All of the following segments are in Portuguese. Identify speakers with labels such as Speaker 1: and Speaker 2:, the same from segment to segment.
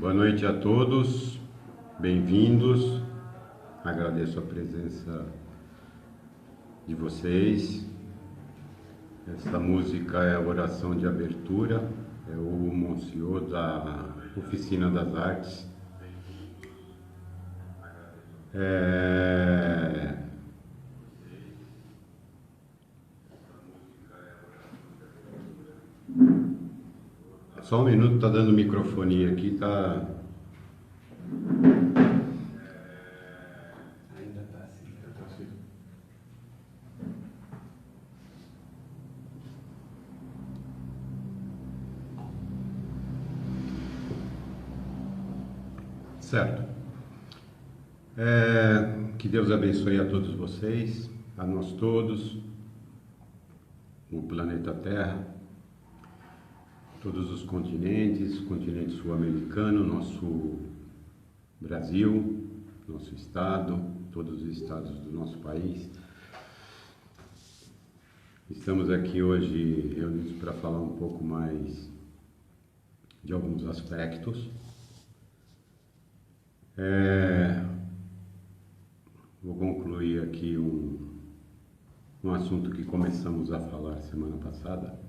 Speaker 1: Boa noite a todos, bem-vindos. Agradeço a presença de vocês. Essa música é a oração de abertura, é o Monsieur da Oficina das Artes. Só um minuto, tá dando microfonia aqui, tá...
Speaker 2: Ainda tá assim, tá assim.
Speaker 1: Certo. Que Deus abençoe a todos vocês, a nós todos, o planeta Terra, todos os continentes, o continente sul-americano, nosso Brasil, nosso estado, todos os estados do nosso país. Estamos aqui hoje reunidos para falar um pouco mais de alguns aspectos. Vou concluir aqui um assunto que começamos a falar semana passada.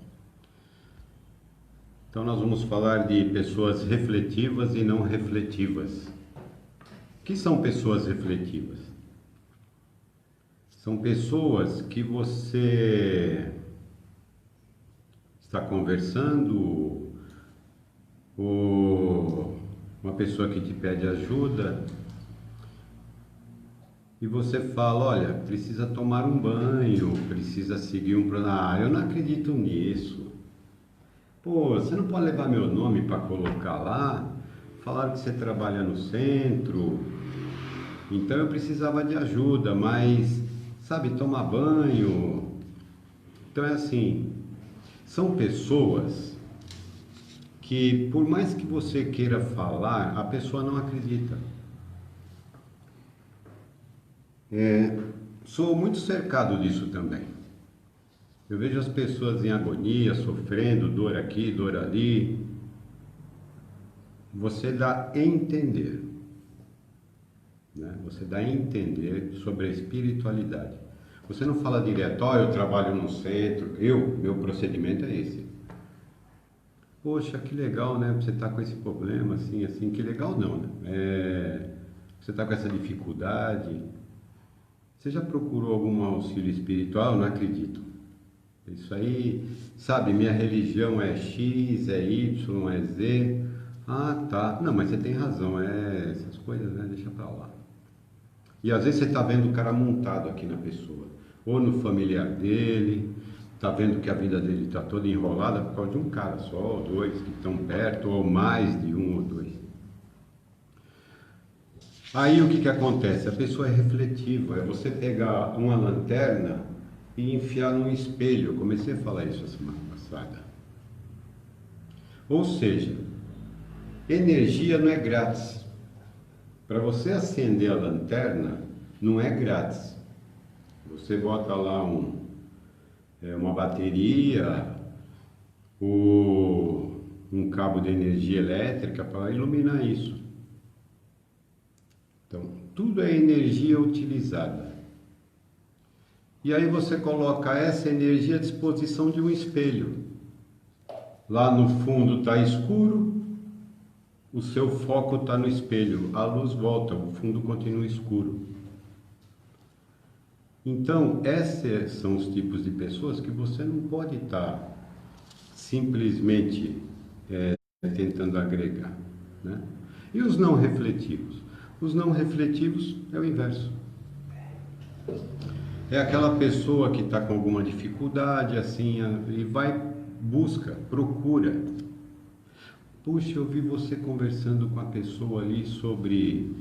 Speaker 1: Então nós vamos falar de pessoas refletivas e não refletivas. O que são pessoas refletivas? São pessoas que você está conversando, ou uma pessoa que te pede ajuda, e você fala, olha, precisa tomar um banho, precisa seguir um plano. Ah, eu não acredito nisso. Pô, você não pode levar meu nome para colocar lá? Falaram que você trabalha no centro, então eu precisava de ajuda, mas, sabe, tomar banho. Então é assim, são pessoas que, por mais que você queira falar, a pessoa não acredita. Sou muito cercado disso também. Eu vejo as pessoas em agonia, sofrendo, dor aqui, dor ali. Você dá a entender, né? Você dá a entender sobre a espiritualidade. Você não fala direto, ó, eu trabalho no centro, meu procedimento é esse. Poxa, que legal, né? Você tá com esse problema, assim, que legal não, né? Você tá com essa dificuldade. Você já procurou algum auxílio espiritual? Eu não acredito. Isso aí, sabe, minha religião é X, é Y, é Z. Ah, tá. Não, mas você tem razão, essas coisas, né? Deixa pra lá. E às vezes você tá vendo o cara montado aqui na pessoa, ou no familiar dele, tá vendo que a vida dele tá toda enrolada por causa de um cara só, ou dois que estão perto, ou mais de um ou dois. Aí o que que acontece? A pessoa é refletiva, é você pegar uma lanterna e enfiar num espelho. Eu comecei a falar isso a semana passada. Ou seja, energia não é grátis. Para você acender a lanterna, não é grátis. Você bota lá uma bateria, ou um cabo de energia elétrica para iluminar isso. Então, tudo é energia utilizada. E aí você coloca essa energia à disposição de um espelho. Lá no fundo está escuro, o seu foco está no espelho, a luz volta, o fundo continua escuro. Então, esses são os tipos de pessoas que você não pode estar simplesmente tentando agregar, né? E os não refletivos? Os não refletivos é o inverso. É aquela pessoa que está com alguma dificuldade, assim, e vai, busca, procura. Puxa, eu vi você conversando com a pessoa ali sobre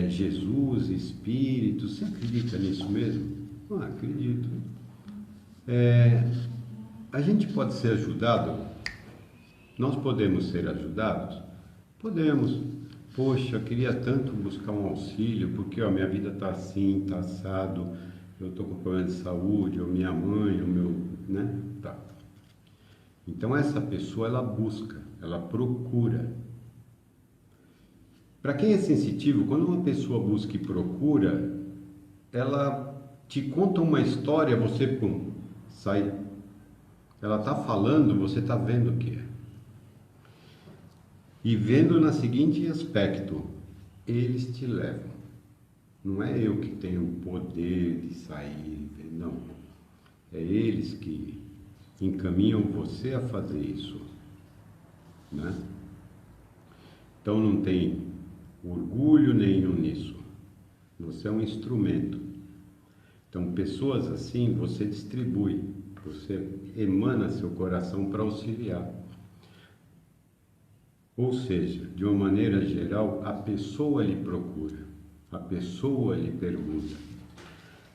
Speaker 1: Jesus, Espírito. Você acredita nisso mesmo? Ah, acredito. A gente pode ser ajudado? Nós podemos ser ajudados? Podemos. Poxa, eu queria tanto buscar um auxílio, porque minha vida está assim, está assado, eu estou com problema de saúde, ou minha mãe, ou meu, né? Tá. Então essa pessoa, ela busca, ela procura. Para quem é sensitivo, quando uma pessoa busca e procura, ela te conta uma história, você, pum, sai. Ela está falando, você está vendo o que é. E vendo na seguinte aspecto, eles te levam. Não é eu que tenho o poder de sair, não. É eles que encaminham você a fazer isso, né? Então não tem orgulho nenhum nisso. Você é um instrumento. Então pessoas assim você distribui, você emana seu coração para auxiliar. Ou seja, de uma maneira geral, a pessoa lhe procura, a pessoa lhe pergunta.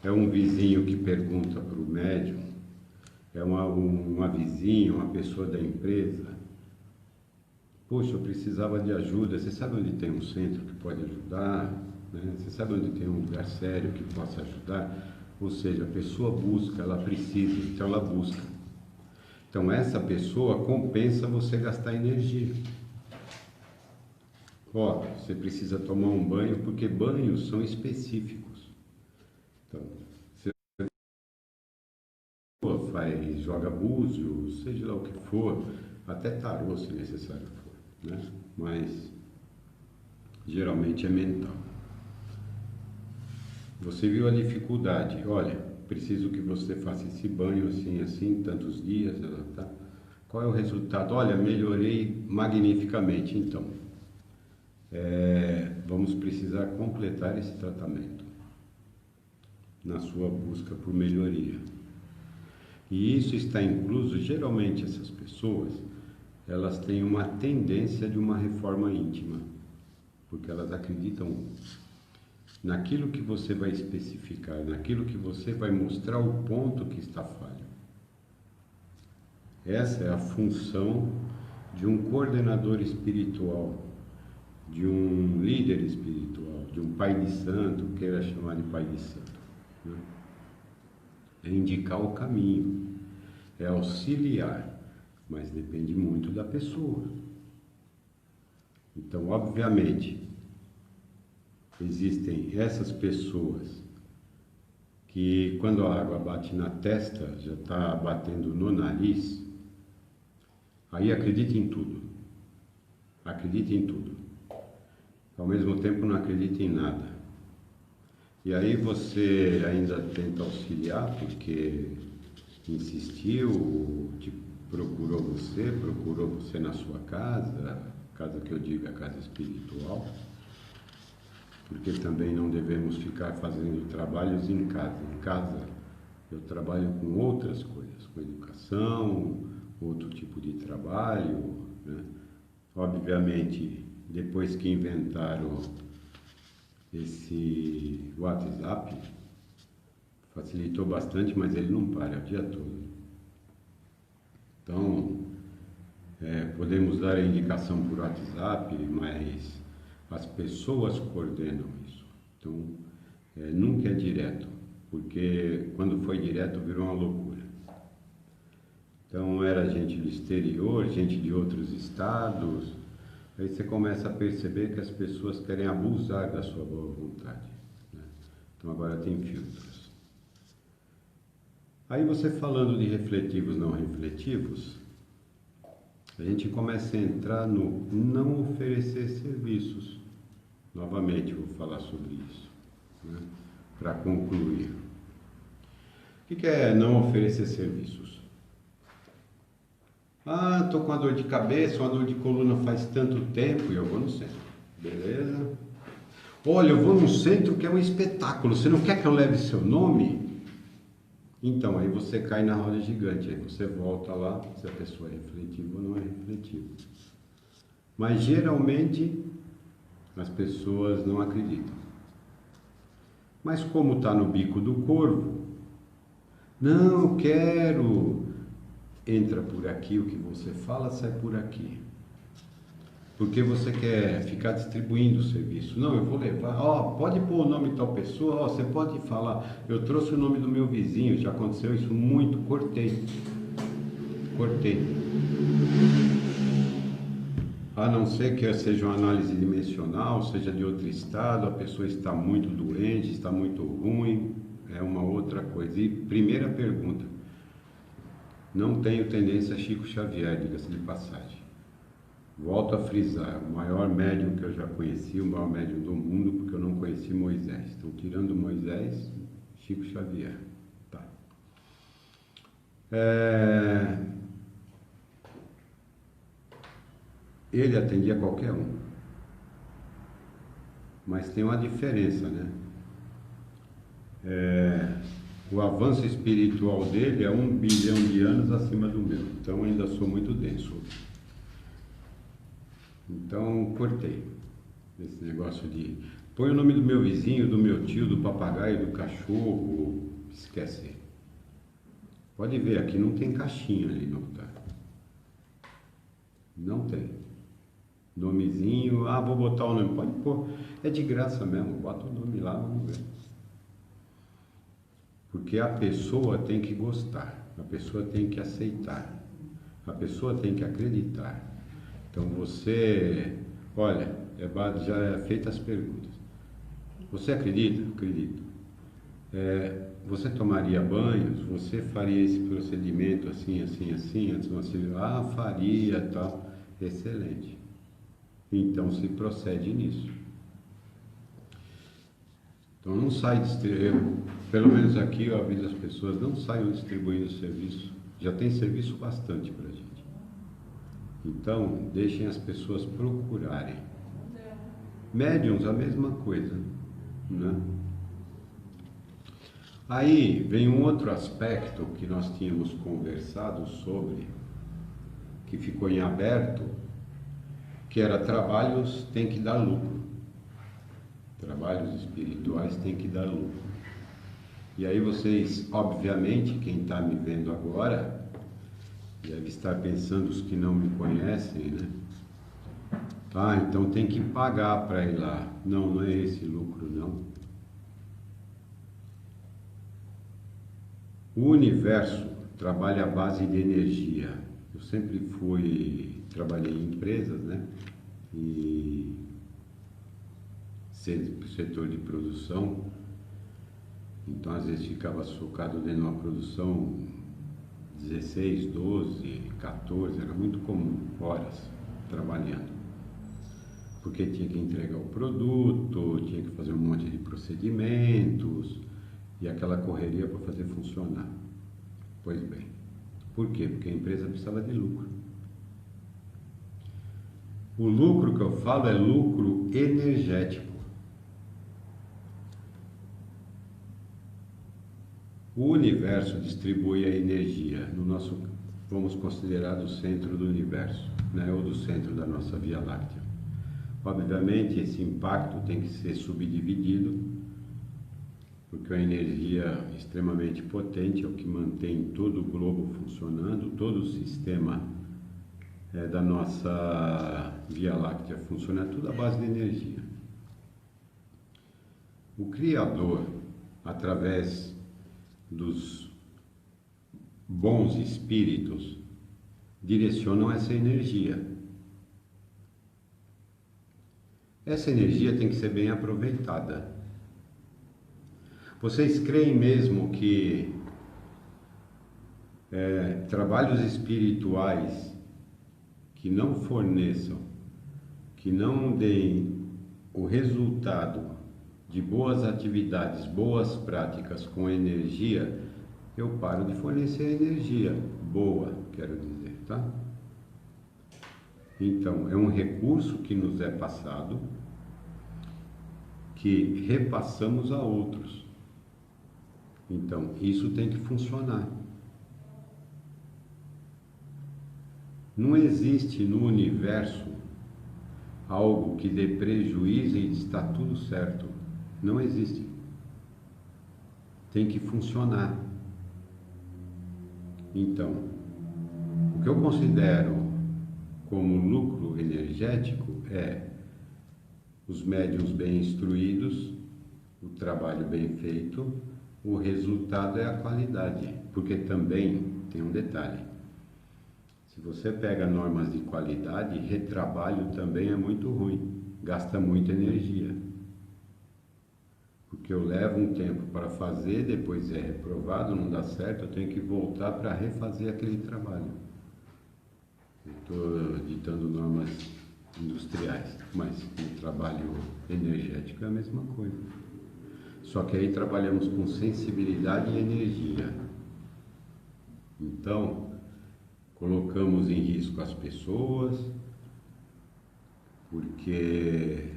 Speaker 1: É um vizinho que pergunta para o médium, é uma vizinha, uma pessoa da empresa. Poxa, eu precisava de ajuda, você sabe onde tem um centro que pode ajudar? Né? Você sabe onde tem um lugar sério que possa ajudar? Ou seja, a pessoa busca, ela precisa, então ela busca. Então essa pessoa compensa você gastar energia. Ó, você precisa tomar um banho, porque banhos são específicos. Então, você faz, joga búzios, seja lá o que for, até tarô se necessário for, né? Mas geralmente é mental. Você viu a dificuldade, olha, preciso que você faça esse banho assim, assim, tantos dias, tá? Qual é o resultado? Olha, melhorei magnificamente, então. Vamos precisar completar esse tratamento na sua busca por melhoria. E isso está incluso, geralmente essas pessoas, elas têm uma tendência de uma reforma íntima, porque elas acreditam naquilo que você vai especificar, naquilo que você vai mostrar o ponto que está falho. Essa é a função de um coordenador espiritual, de um líder espiritual, de um pai de santo, queira chamar de pai de santo, né? É indicar o caminho, é auxiliar, mas depende muito da pessoa. Então, obviamente, existem essas pessoas que quando a água bate na testa, já está batendo no nariz, aí acredita em tudo. Acredita em tudo. Ao mesmo tempo não acredita em nada. E aí você ainda tenta auxiliar porque insistiu, procurou você na sua casa, casa que eu digo é a casa espiritual, porque também não devemos ficar fazendo trabalhos em casa. Em casa eu trabalho com outras coisas, com educação, outro tipo de trabalho, né? Obviamente, depois que inventaram esse WhatsApp, facilitou bastante, mas ele não para o dia todo. Então, podemos dar a indicação por WhatsApp, mas as pessoas coordenam isso. Então, nunca é direto, porque quando foi direto virou uma loucura. Então, era gente do exterior, gente de outros estados. Aí você começa a perceber que as pessoas querem abusar da sua boa vontade, né? Então agora tem filtros. Aí você falando de refletivos, não refletivos, a gente começa a entrar no não oferecer serviços. Novamente eu vou falar sobre isso, né? Para concluir. O que é não oferecer serviços? Ah, estou com uma dor de cabeça, uma dor de coluna faz tanto tempo e eu vou no centro. Beleza? Olha, eu vou num centro que é um espetáculo. Você não quer que eu leve seu nome? Então, aí você cai na roda gigante. Aí você volta lá, se a pessoa é refletiva ou não é refletiva. Mas geralmente as pessoas não acreditam. Mas como está no bico do corvo, não, eu quero... Entra por aqui, o que você fala sai por aqui. Porque você quer ficar distribuindo o serviço. Não, eu vou levar, pode pôr o nome de tal pessoa, você pode falar, eu trouxe o nome do meu vizinho, já aconteceu isso muito, cortei. A não ser que seja uma análise dimensional, seja de outro estado, a pessoa está muito doente, está muito ruim, é uma outra coisa. E primeira pergunta, não tenho tendência a Chico Xavier, diga-se de passagem. Volto a frisar, o maior médium que eu já conheci, o maior médium do mundo, porque eu não conheci Moisés. Então, tirando Moisés, Chico Xavier. Tá. Ele atendia qualquer um. Mas tem uma diferença, né? O avanço espiritual dele é 1 bilhão de anos acima do meu. Então, ainda sou muito denso. Então, cortei esse negócio de... Põe o nome do meu vizinho, do meu tio, do papagaio, do cachorro, esquece. Pode ver, aqui não tem caixinha ali no altar. Não tem. Nomezinho, vou botar o nome. Pode pôr, é de graça mesmo, bota o nome lá, vamos ver. Porque a pessoa tem que gostar, a pessoa tem que aceitar, a pessoa tem que acreditar. Então você, olha, já é feita as perguntas. Você acredita? Acredito. Você tomaria banhos? Você faria esse procedimento assim, assim, assim, antes de você... faria, tal. Excelente. Então se procede nisso. Então não sai pelo menos aqui eu aviso as pessoas, não saiam distribuindo serviço. Já tem serviço bastante para a gente. Então, deixem as pessoas procurarem. Médiuns, a mesma coisa, né? Aí vem um outro aspecto que nós tínhamos conversado sobre, que ficou em aberto, que era trabalhos tem que dar lucro. Trabalhos espirituais tem que dar lucro. E aí vocês, obviamente, quem está me vendo agora, deve estar pensando, os que não me conhecem, né? Então tem que pagar para ir lá. Não, não é esse lucro, não. O universo trabalha à base de energia. Eu sempre trabalhei em empresas, né? E setor de produção. Então às vezes ficava socado dentro de uma produção 16, 12, 14, era muito comum, horas trabalhando. Porque tinha que entregar o produto, tinha que fazer um monte de procedimentos e aquela correria para fazer funcionar. Pois bem, por quê? Porque a empresa precisava de lucro. O lucro que eu falo é lucro energético. O universo distribui a energia no nosso, vamos considerar, o centro do universo, né? Ou do centro da nossa Via Láctea. Obviamente, esse impacto tem que ser subdividido, porque a energia extremamente potente é o que mantém todo o globo funcionando, todo o sistema da nossa Via Láctea funciona, tudo à base de energia. O Criador, através dos bons espíritos, direcionam essa energia. Essa energia tem que ser bem aproveitada. Vocês creem mesmo que trabalhos espirituais que não forneçam, que não deem o resultado de boas atividades, boas práticas com energia, eu paro de fornecer energia boa, quero dizer, tá? Então, é um recurso que nos é passado, que repassamos a outros. Então, isso tem que funcionar. Não existe no universo algo que dê prejuízo e está tudo certo. Não existe. Tem que funcionar. Então, o que eu considero como lucro energético é os médiuns bem instruídos, o trabalho bem feito, o resultado é a qualidade. Porque também tem um detalhe. Se você pega normas de qualidade, retrabalho também é muito ruim, gasta muita energia. Porque eu levo um tempo para fazer, depois é reprovado, não dá certo, eu tenho que voltar para refazer aquele trabalho. Estou ditando normas industriais, mas no trabalho energético é a mesma coisa. Só que aí trabalhamos com sensibilidade e energia. Então, colocamos em risco as pessoas, porque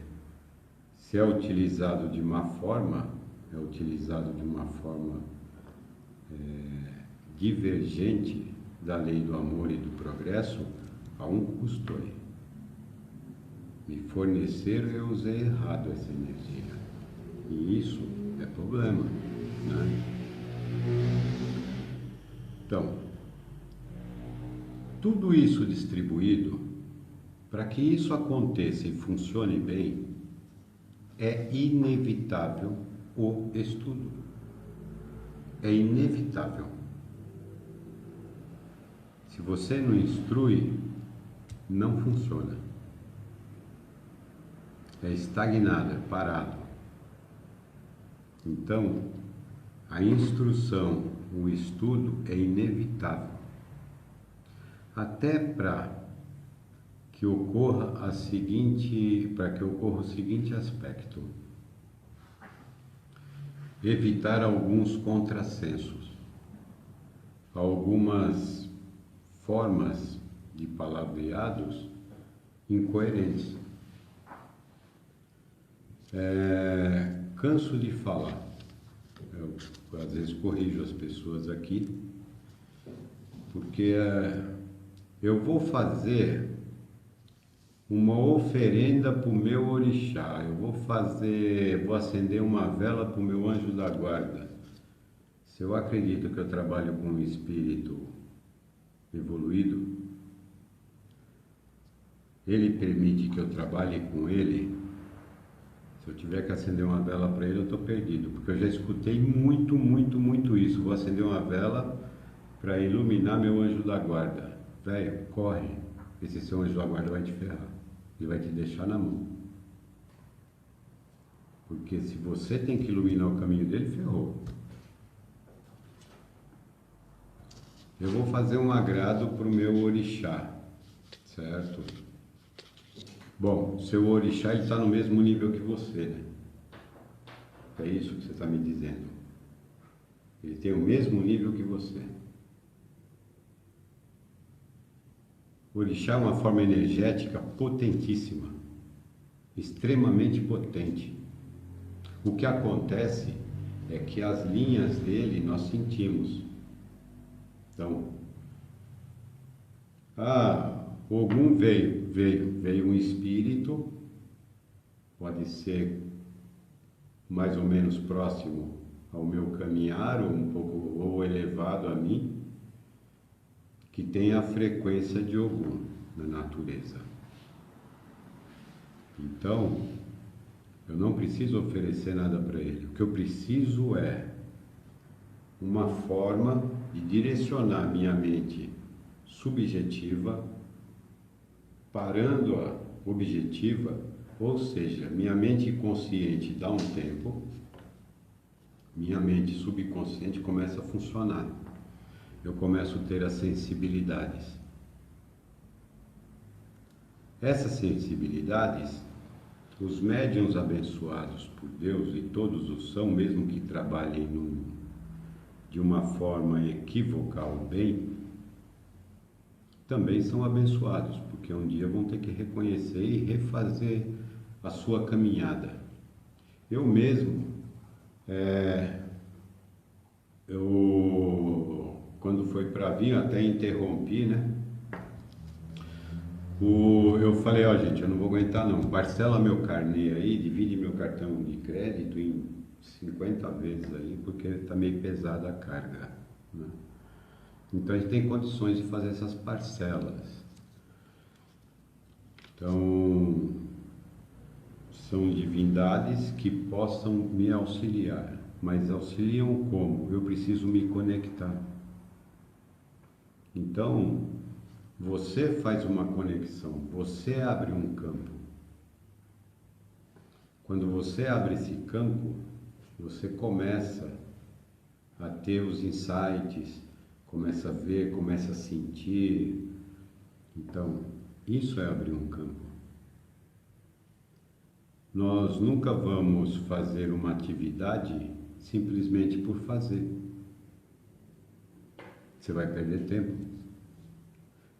Speaker 1: se é utilizado de má forma, é utilizado de uma forma divergente da lei do amor e do progresso, a um custo aí. Me forneceram, eu usei errado essa energia. E isso é problema, né? Então, tudo isso distribuído, para que isso aconteça e funcione bem, é inevitável o estudo. É inevitável. Se você não instrui, não funciona. É estagnado, é parado. Então, a instrução, o estudo é inevitável. Até para que ocorra o seguinte aspecto: evitar alguns contrassensos, algumas formas de palavreados incoerentes. Canso de falar, eu às vezes corrijo as pessoas aqui, porque eu vou fazer uma oferenda para o meu orixá, vou acender uma vela para o meu anjo da guarda. Se eu acredito que eu trabalho com um espírito evoluído, ele permite que eu trabalhe com ele. Se eu tiver que acender uma vela para ele, eu estou perdido, porque eu já escutei muito isso. Vou acender uma vela para iluminar meu anjo da guarda. Velho, corre, esse seu anjo da guarda vai te ferrar, ele vai te deixar na mão. Porque se você tem que iluminar o caminho dele, ferrou. Eu vou fazer um agrado para o meu orixá, certo? Bom, seu orixá está no mesmo nível que você, né? É isso que você está me dizendo. Ele tem o mesmo nível que você. O orixá é uma forma energética potentíssima, extremamente potente. O que acontece é que as linhas dele nós sentimos. Então, Ogum veio um espírito, pode ser mais ou menos próximo ao meu caminhar, ou um pouco ou elevado a mim, que tem a frequência de Ogum na natureza. Então, eu não preciso oferecer nada para ele. O que eu preciso é uma forma de direcionar minha mente subjetiva, parando a objetiva, ou seja, minha mente consciente dá um tempo, minha mente subconsciente começa a funcionar. Eu começo a ter as sensibilidades. Essas sensibilidades, os médiuns abençoados por Deus, e todos o são, mesmo que trabalhem de uma forma equívoca ao bem, também são abençoados, porque um dia vão ter que reconhecer e refazer a sua caminhada. Eu mesmo, quando foi para vir, até interrompi, né? Eu falei, gente, eu não vou aguentar não, parcela meu carnê aí, divide meu cartão de crédito em 50 vezes aí, porque está meio pesada a carga, né? Então a gente tem condições de fazer essas parcelas. Então, são divindades que possam me auxiliar, mas auxiliam como? Eu preciso me conectar. Então, Você faz uma conexão, você abre um campo. Quando você abre esse campo, você começa a ter os insights, começa a ver, começa a sentir. Então, isso é abrir um campo. Nós nunca vamos fazer uma atividade simplesmente por fazer. Você vai perder tempo.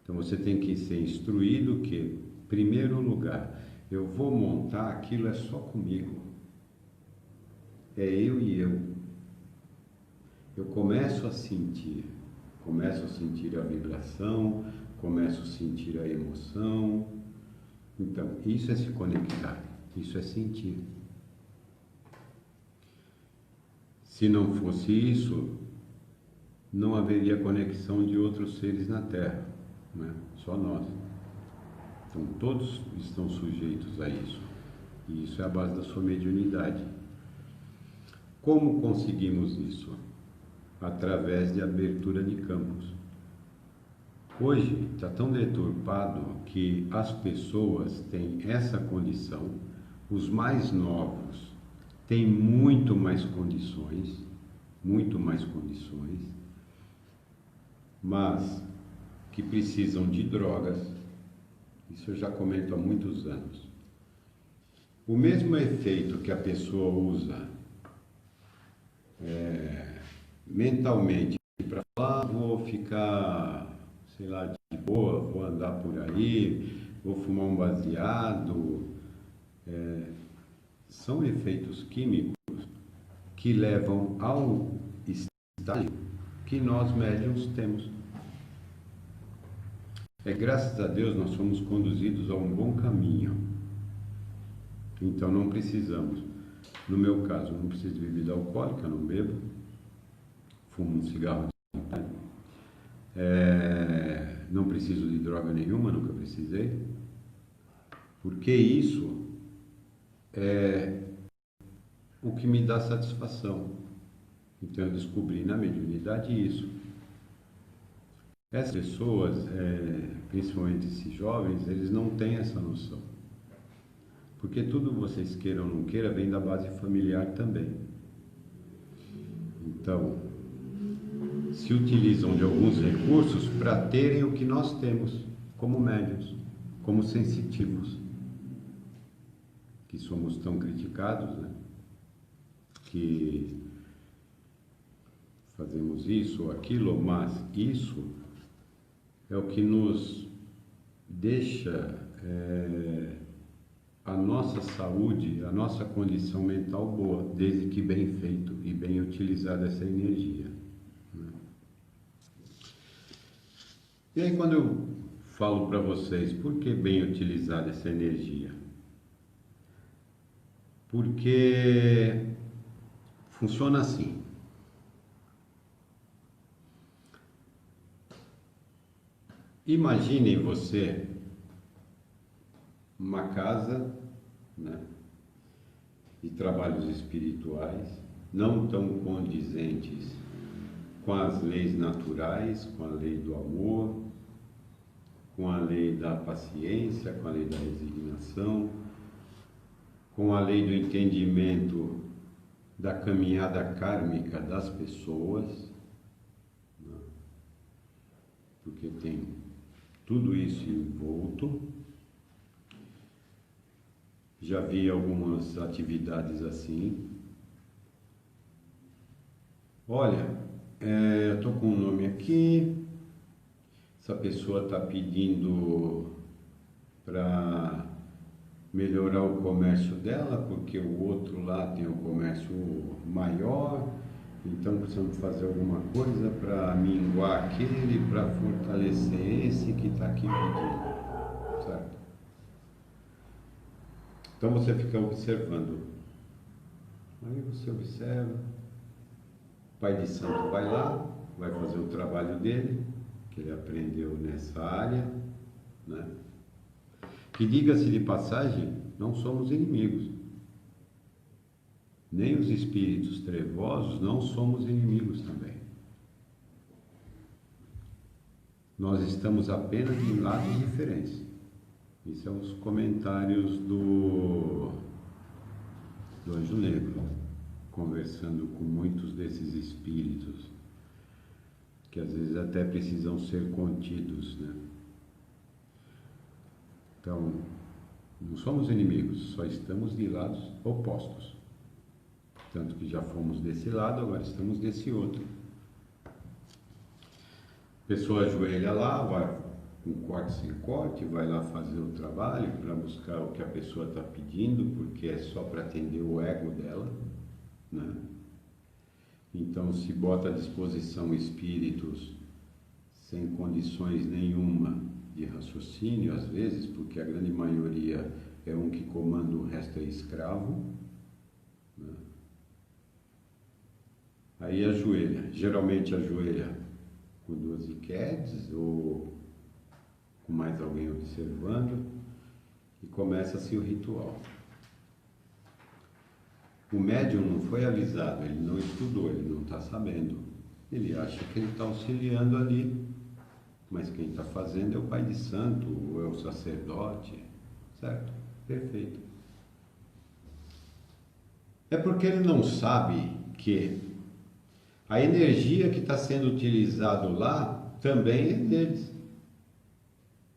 Speaker 1: Então você tem que ser instruído que, em primeiro lugar, eu vou montar, aquilo é só comigo. É eu e eu. Eu começo a sentir a vibração, começo a sentir a emoção. Então, isso é se conectar, isso é sentir. Se não fosse isso, não haveria conexão de outros seres na Terra, né? Só nós. Então todos estão sujeitos a isso. E isso é a base da sua mediunidade. Como conseguimos isso? Através de abertura de campos. Hoje está tão deturpado que as pessoas têm essa condição, os mais novos têm muito mais condições, mas que precisam de drogas. Isso eu já comento há muitos anos. O mesmo efeito que a pessoa usa mentalmente para falar, vou ficar, sei lá, de boa, vou andar por aí, vou fumar um baseado, são efeitos químicos que levam ao estágio que nós médiuns temos. Graças a Deus nós somos conduzidos a um bom caminho. Então não precisamos. No meu caso, não preciso de bebida alcoólica, não bebo. Fumo um cigarro. Não preciso de droga nenhuma, nunca precisei. Porque isso é o que me dá satisfação. Então eu descobri na mediunidade isso. Essas pessoas, principalmente esses jovens, eles não têm essa noção. Porque tudo vocês queiram ou não queiram vem da base familiar também. Então, se utilizam de alguns recursos para terem o que nós temos como médiuns, como sensitivos, que somos tão criticados, né? Que fazemos isso ou aquilo, mas isso é o que nos deixa a nossa saúde, a nossa condição mental boa, desde que bem feito e bem utilizada essa energia, né? E aí quando eu falo para vocês, por que bem utilizada essa energia? Porque funciona assim. Imaginem você uma casa, né, de trabalhos espirituais, não tão condizentes com as leis naturais, com a lei do amor, com a lei da paciência, com a lei da resignação, com a lei do entendimento da caminhada kármica das pessoas, né? Porque tem tudo isso envolto. Já vi algumas atividades assim. Olha, eu estou com um nome aqui, essa pessoa está pedindo para melhorar o comércio dela, porque o outro lá tem um comércio maior, então precisamos fazer alguma coisa para minguar aquele, para fortalecer esse que está aqui pedindo, certo? Então você fica observando. Aí você observa, o pai de santo vai lá, vai fazer o trabalho dele, que ele aprendeu nessa área, né? Que, diga-se de passagem, não somos inimigos. Nem os espíritos trevosos não somos inimigos também. Nós estamos apenas em lados diferentes. Isso são os comentários do Anjo Negro, conversando com muitos desses espíritos, que às vezes até precisam ser contidos, né? Então, não somos inimigos, só estamos de lados opostos. Tanto que já fomos desse lado, agora estamos desse outro. A pessoa ajoelha lá, vai com corte sem corte, vai lá fazer o trabalho para buscar o que a pessoa está pedindo, porque é só para atender o ego dela, né? Então, se bota à disposição espíritos sem condições nenhuma de raciocínio, às vezes, porque a grande maioria é um que comanda, o resto é escravo, né? Aí ajoelha, geralmente ajoelha com 12 quedes ou com mais alguém observando, e começa-se o ritual. O médium não foi avisado, ele não estudou, ele não está sabendo. Ele acha que ele está auxiliando ali, mas quem está fazendo é o pai de santo, ou é o sacerdote, certo? Perfeito. É porque ele não sabe que a energia que está sendo utilizada lá também é deles.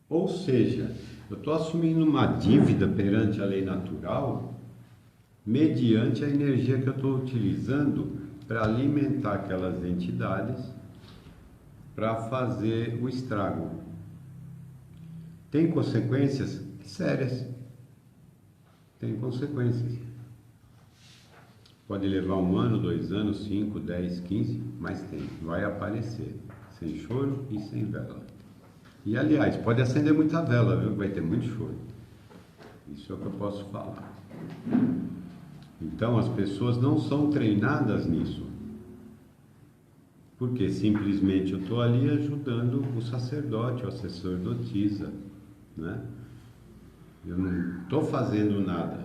Speaker 1: Ou seja, eu estou assumindo uma dívida perante a lei natural mediante a energia que eu estou utilizando para alimentar aquelas entidades para fazer o estrago. Tem consequências sérias. Tem consequências. Pode levar 1 ano, 2 anos, 5, 10, 15, mas tem. Vai aparecer. Sem choro e sem vela. E aliás, pode acender muita vela, viu? Vai ter muito choro. Isso é o que eu posso falar. Então as pessoas não são treinadas nisso. Porque simplesmente eu estou ali ajudando o sacerdote, a sacerdotisa, né? Eu não estou fazendo nada.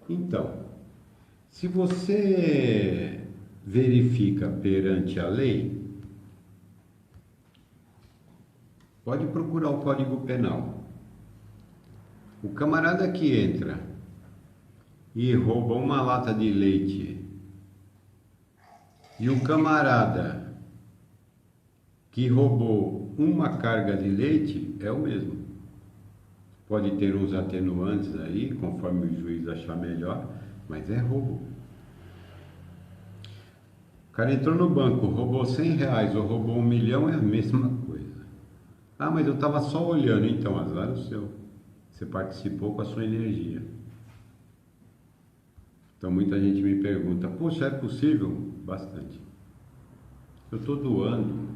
Speaker 1: Então, se você verifica perante a lei, pode procurar o Código Penal. O camarada que entra e rouba uma lata de leite e o camarada que roubou uma carga de leite é o mesmo. Pode ter uns atenuantes aí, conforme o juiz achar melhor, mas é roubo. O cara entrou no banco, roubou R$100 ou roubou 1 milhão, é a mesma coisa. Ah, mas eu estava só olhando. Então, azar o seu. Você participou com a sua energia. Então, muita gente me pergunta, poxa, é possível? Bastante. Eu estou doando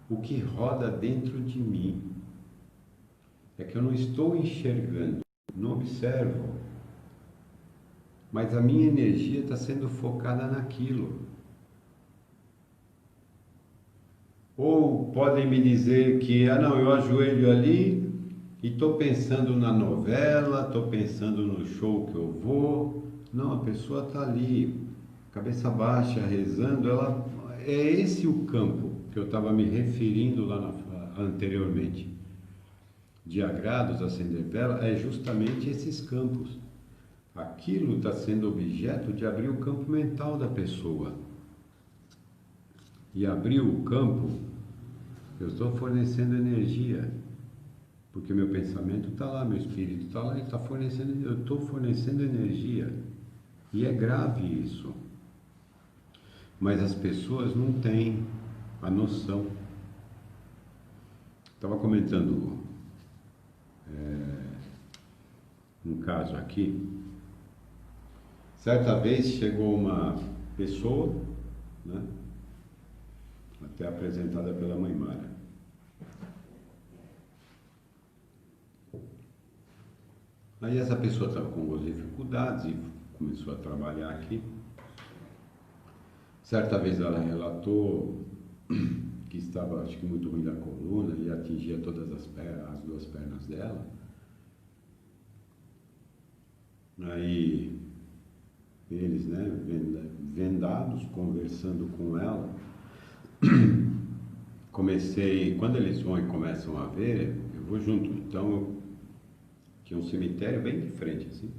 Speaker 1: o que roda dentro de mim. É que eu não estou enxergando, não observo. Mas a minha energia está sendo focada naquilo. Ou podem me dizer que, não, eu ajoelho ali e estou pensando na novela, estou pensando no show que eu vou. Não, a pessoa está ali, cabeça baixa, rezando. É esse o campo que eu estava me referindo lá anteriormente. De agrados, acender vela, é justamente esses campos. Aquilo está sendo objeto de abrir o campo mental da pessoa. E abrir o campo, eu estou fornecendo energia. Porque meu pensamento está lá, meu espírito está lá, ele está fornecendo, eu estou fornecendo energia. E é grave isso. Mas as pessoas não têm a noção. Estava comentando um caso aqui. Certa vez chegou uma pessoa, né, até apresentada pela mãe Mara. Aí essa pessoa estava com algumas dificuldades e começou a trabalhar aqui. Certa vez ela relatou que estava, acho que muito ruim da coluna e atingia todas as 2 pernas dela. Aí eles, né, vendados, conversando com ela, comecei, quando eles vão e começam a ver, eu vou junto. Então, tinha um cemitério bem de frente, assim,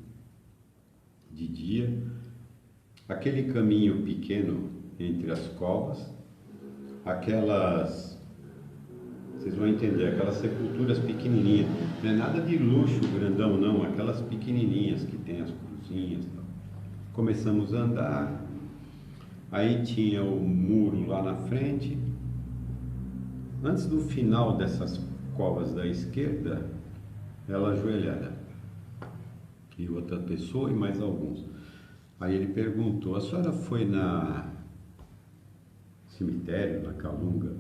Speaker 1: de dia, aquele caminho pequeno entre as covas, aquelas, vocês vão entender, aquelas sepulturas pequenininhas, não é nada de luxo grandão não, aquelas pequenininhas que tem as cruzinhas. Tal. Começamos a andar, aí tinha o muro lá na frente. Antes do final dessas covas da esquerda, ela ajoelhada. E outra pessoa e mais alguns. Aí ele perguntou, a senhora foi na cemitério, na Calunga?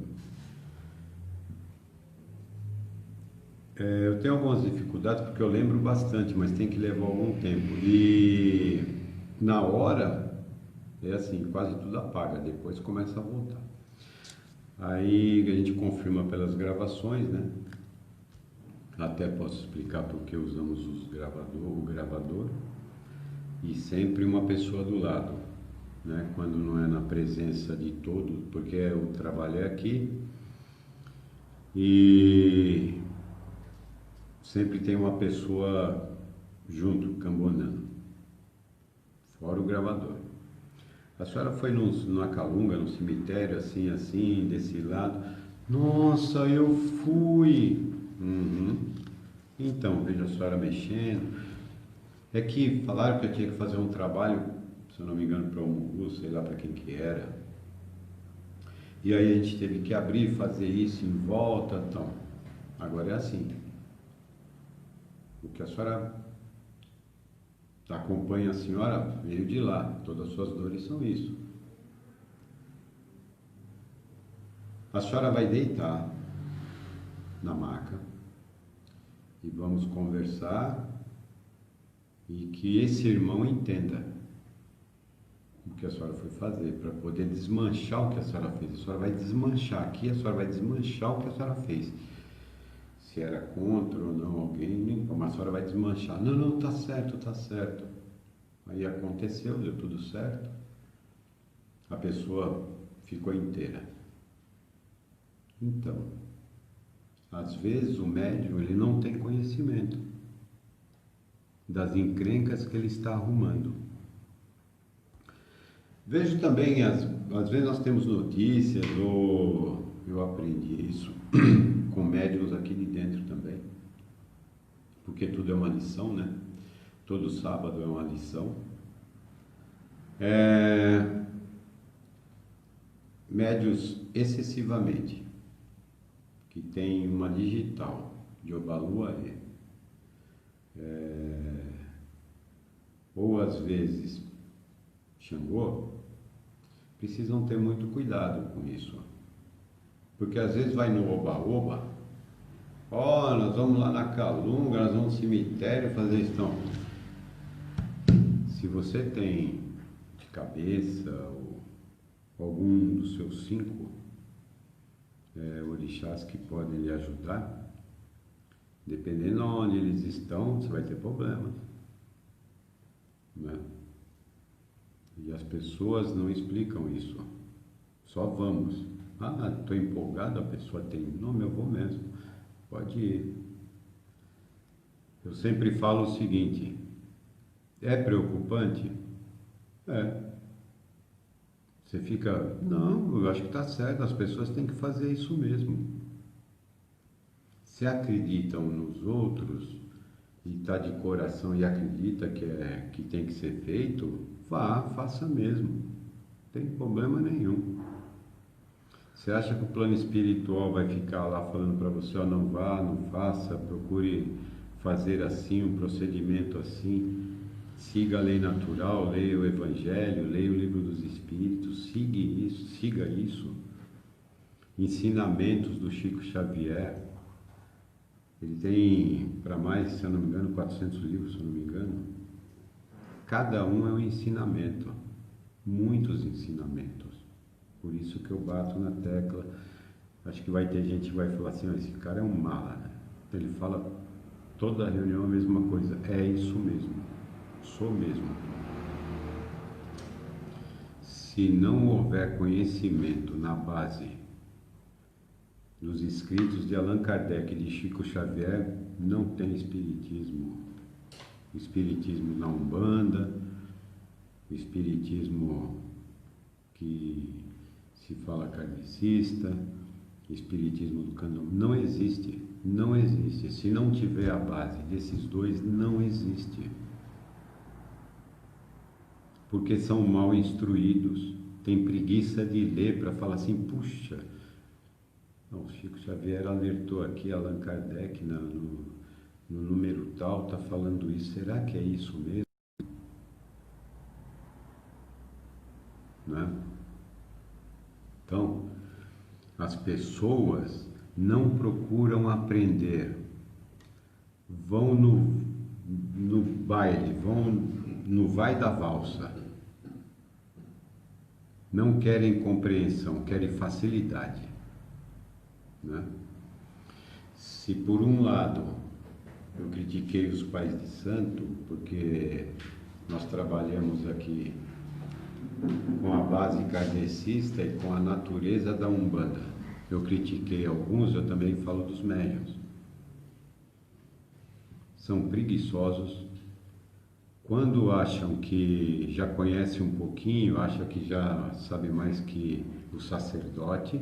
Speaker 1: Eu tenho algumas dificuldades porque eu lembro bastante, mas tem que levar algum tempo. E na hora, é assim, quase tudo apaga, depois começa a voltar. Aí a gente confirma pelas gravações, né? Até posso explicar porque usamos o gravador e sempre uma pessoa do lado, né? Quando não é na presença de todos, porque o trabalho é aqui e sempre tem uma pessoa junto, cambonando, fora o gravador. A senhora foi numa Calunga, no cemitério, assim, assim, desse lado? Nossa, eu fui! Uhum. Então, vejo a senhora mexendo. É que falaram que eu tinha que fazer um trabalho, se eu não me engano, para o Mungu, sei lá para quem que era. E aí a gente teve que abrir, fazer isso em volta, então. Agora é assim. O que a senhora acompanha a senhora veio de lá, todas as suas dores são isso. A senhora vai deitar na maca e vamos conversar e que esse irmão entenda o que a senhora foi fazer, para poder desmanchar o que a senhora fez. A senhora vai desmanchar aqui, a senhora vai desmanchar o que a senhora fez. Se era contra ou não alguém, mas a senhora vai desmanchar. Não, não, tá certo, tá certo. Aí aconteceu, deu tudo certo. A pessoa ficou inteira. Então, às vezes o médium ele não tem conhecimento das encrencas que ele está arrumando. Vejo também, às vezes nós temos notícias, ou eu aprendi isso com médiuns aqui de dentro também, porque tudo é uma lição, né? Todo sábado é uma lição. Médiuns excessivamente, que tem uma digital de Obaluaê, ou às vezes Xangô, precisam ter muito cuidado com isso. Porque às vezes vai no oba-oba, nós vamos lá na Calunga, nós vamos no cemitério fazer isso. Então, se você tem de cabeça ou algum dos seus 5 orixás que podem lhe ajudar, dependendo de onde eles estão, você vai ter problemas, né? E as pessoas não explicam isso, só vamos. Estou empolgado, a pessoa tem nome, eu vou mesmo, pode ir. Eu sempre falo o seguinte, é preocupante? É. Você fica, não, eu acho que está certo, as pessoas têm que fazer isso mesmo. Se acreditam nos outros e está de coração e acredita que tem que ser feito, faça mesmo, não tem problema nenhum. Você acha que o plano espiritual vai ficar lá falando para você, não vá, não faça, procure fazer assim, um procedimento assim, siga a lei natural, leia o Evangelho, leia o Livro dos Espíritos, siga isso. Ensinamentos do Chico Xavier, ele tem para mais, se eu não me engano, 400 livros, se eu não me engano. Cada um é um ensinamento, muitos ensinamentos. Por isso que eu bato na tecla. Acho que vai ter gente que vai falar assim, esse cara é um mala, né? Ele fala toda a reunião a mesma coisa. É isso mesmo, sou mesmo. Se não houver conhecimento na base dos escritos de Allan Kardec e de Chico Xavier, não tem espiritismo. Espiritismo na Umbanda, espiritismo que se fala kardecista, espiritismo do candomblé, não existe, não existe. Se não tiver a base desses dois, não existe. Porque são mal instruídos, tem preguiça de ler para falar assim, puxa, não, o Chico Xavier alertou aqui, Allan Kardec no número tal está falando isso, será que é isso mesmo? Né? Então, as pessoas não procuram aprender, vão no baile, vão no vai da valsa, não querem compreensão, querem facilidade. Né? Se por um lado eu critiquei os pais de santo, porque nós trabalhamos aqui com a base kardecista e com a natureza da Umbanda. Eu critiquei alguns, eu também falo dos médiuns. São preguiçosos. Quando acham que já conhecem um pouquinho, acham que já sabe mais que o sacerdote,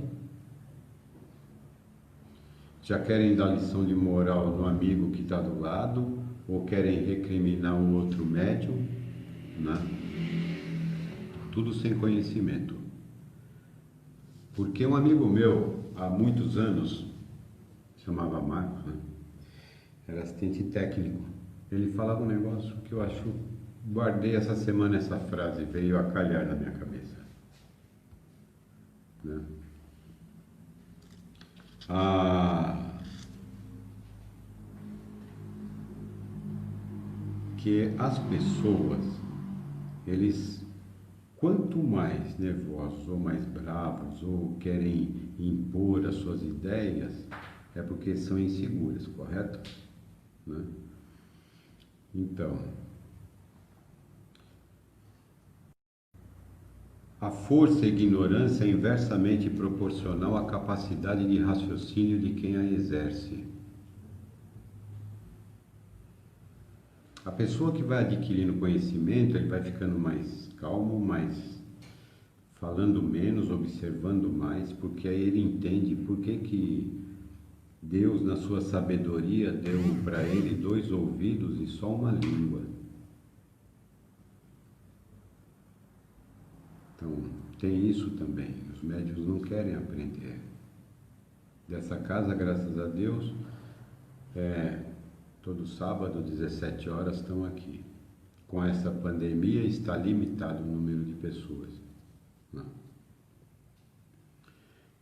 Speaker 1: já querem dar lição de moral no amigo que está do lado, ou querem recriminar o outro médium, né? Tudo sem conhecimento. Porque um amigo meu, há muitos anos, chamava Marcos, né? Era assistente técnico. Ele falava um negócio que eu acho, guardei essa semana essa frase, veio a calhar na minha cabeça. Né? Que as pessoas, eles, quanto mais nervosos ou mais bravos ou querem impor as suas ideias, é porque são inseguras, correto? Né? Então, a força e a ignorância é inversamente proporcional à capacidade de raciocínio de quem a exerce. A pessoa que vai adquirindo conhecimento, ele vai ficando mais calmo, mais falando menos, observando mais, porque aí ele entende por que Deus, na sua sabedoria, deu para ele 2 ouvidos e só uma língua. Então, tem isso também. Os médiuns não querem aprender. Dessa casa, graças a Deus, todo sábado, 17 horas, estão aqui. Com essa pandemia, está limitado o número de pessoas. Não.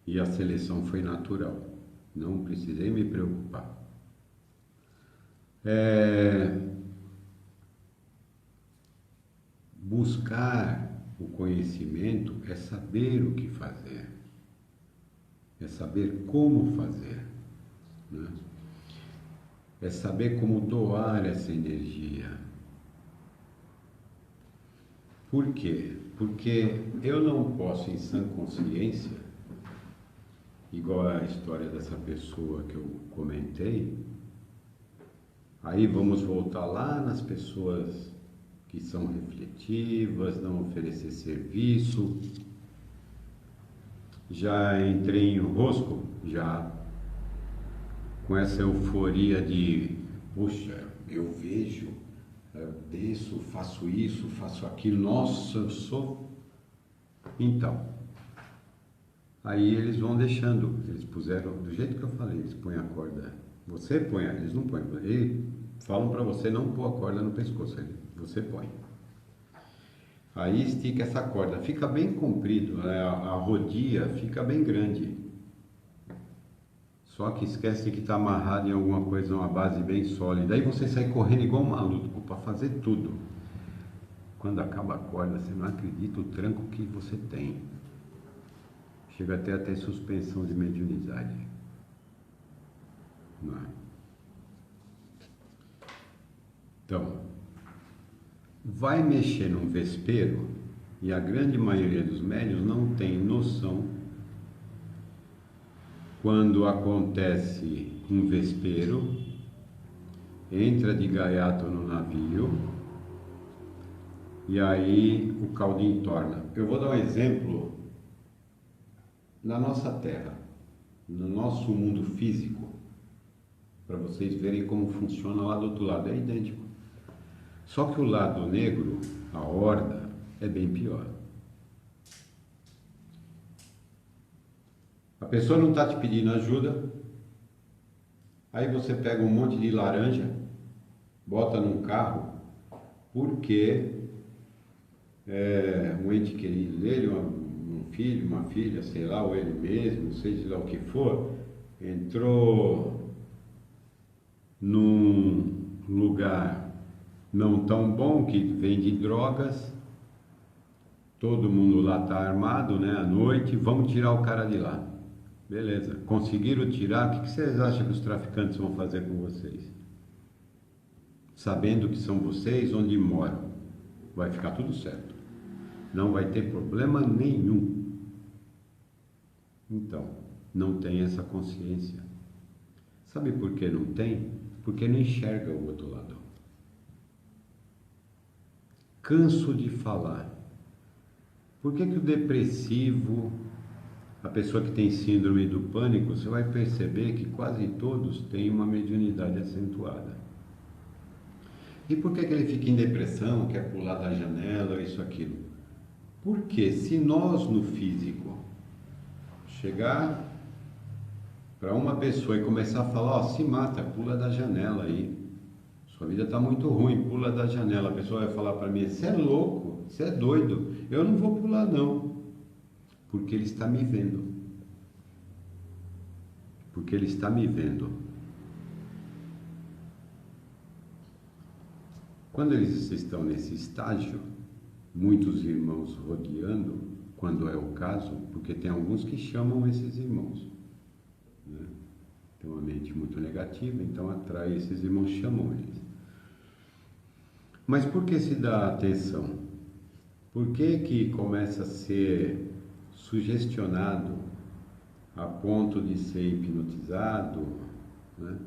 Speaker 1: E a seleção foi natural. Não precisei me preocupar. Buscar o conhecimento é saber o que fazer. É saber como fazer. Né? É saber como doar essa energia. Por quê? Porque eu não posso, em sã consciência, igual a história dessa pessoa que eu comentei, aí vamos voltar lá nas pessoas que são refletivas, não oferecer serviço. Já entrei em rosco, já, com essa euforia de, puxa, eu vejo, eu desço, faço isso, faço aquilo, nossa, eu sou... Então, aí eles vão deixando, eles puseram, do jeito que eu falei, eles põem a corda, você põe, eles não põem, eles falam para você não pôr a corda no pescoço, você põe. Aí estica essa corda, fica bem comprido, né? A rodia fica bem grande. Só que esquece que está amarrado em alguma coisa, uma base bem sólida. Aí você sai correndo igual um maluco para fazer tudo. Quando acaba a corda, você não acredita o tranco que você tem. Chega até a ter suspensão de mediunidade. Não é? Então, vai mexer num vespeiro e a grande maioria dos médiuns não tem noção quando acontece um vespeiro, entra de gaiato no navio e aí o caldinho torna. Eu vou dar um exemplo na nossa Terra, no nosso mundo físico, para vocês verem como funciona lá do outro lado. É idêntico. Só que o lado negro, a horda, é bem pior. A pessoa não está te pedindo ajuda, aí você pega um monte de laranja, bota num carro, porque um ente querido dele, um filho, uma filha, sei lá, ou ele mesmo, seja lá o que for, entrou num lugar não tão bom que vende drogas, todo mundo lá está armado, né, à noite, vamos tirar o cara de lá. Beleza, conseguiram tirar, o que vocês acham que os traficantes vão fazer com vocês? Sabendo que são vocês, onde moram, vai ficar tudo certo. Não vai ter problema nenhum. Então, não tem essa consciência. Sabe por que não tem? Porque não enxerga o outro lado. Canso de falar. Por que que o depressivo, a pessoa que tem síndrome do pânico, você vai perceber que quase todos têm uma mediunidade acentuada. E por que que ele fica em depressão, quer pular da janela, isso, aquilo? Porque se nós no físico chegar para uma pessoa e começar a falar, ó, se mata, pula da janela aí, sua vida está muito ruim, pula da janela, a pessoa vai falar para mim, você é louco, você é doido, eu não vou pular não, porque ele está me vendo. Porque ele está me vendo. Quando eles estão nesse estágio, muitos irmãos rodeando, quando é o caso, porque tem alguns que chamam esses irmãos, né? Tem uma mente muito negativa, então atrai esses irmãos, chamam eles. Mas por que se dá atenção? Por que que começa a ser sugestionado a ponto de ser hipnotizado, né?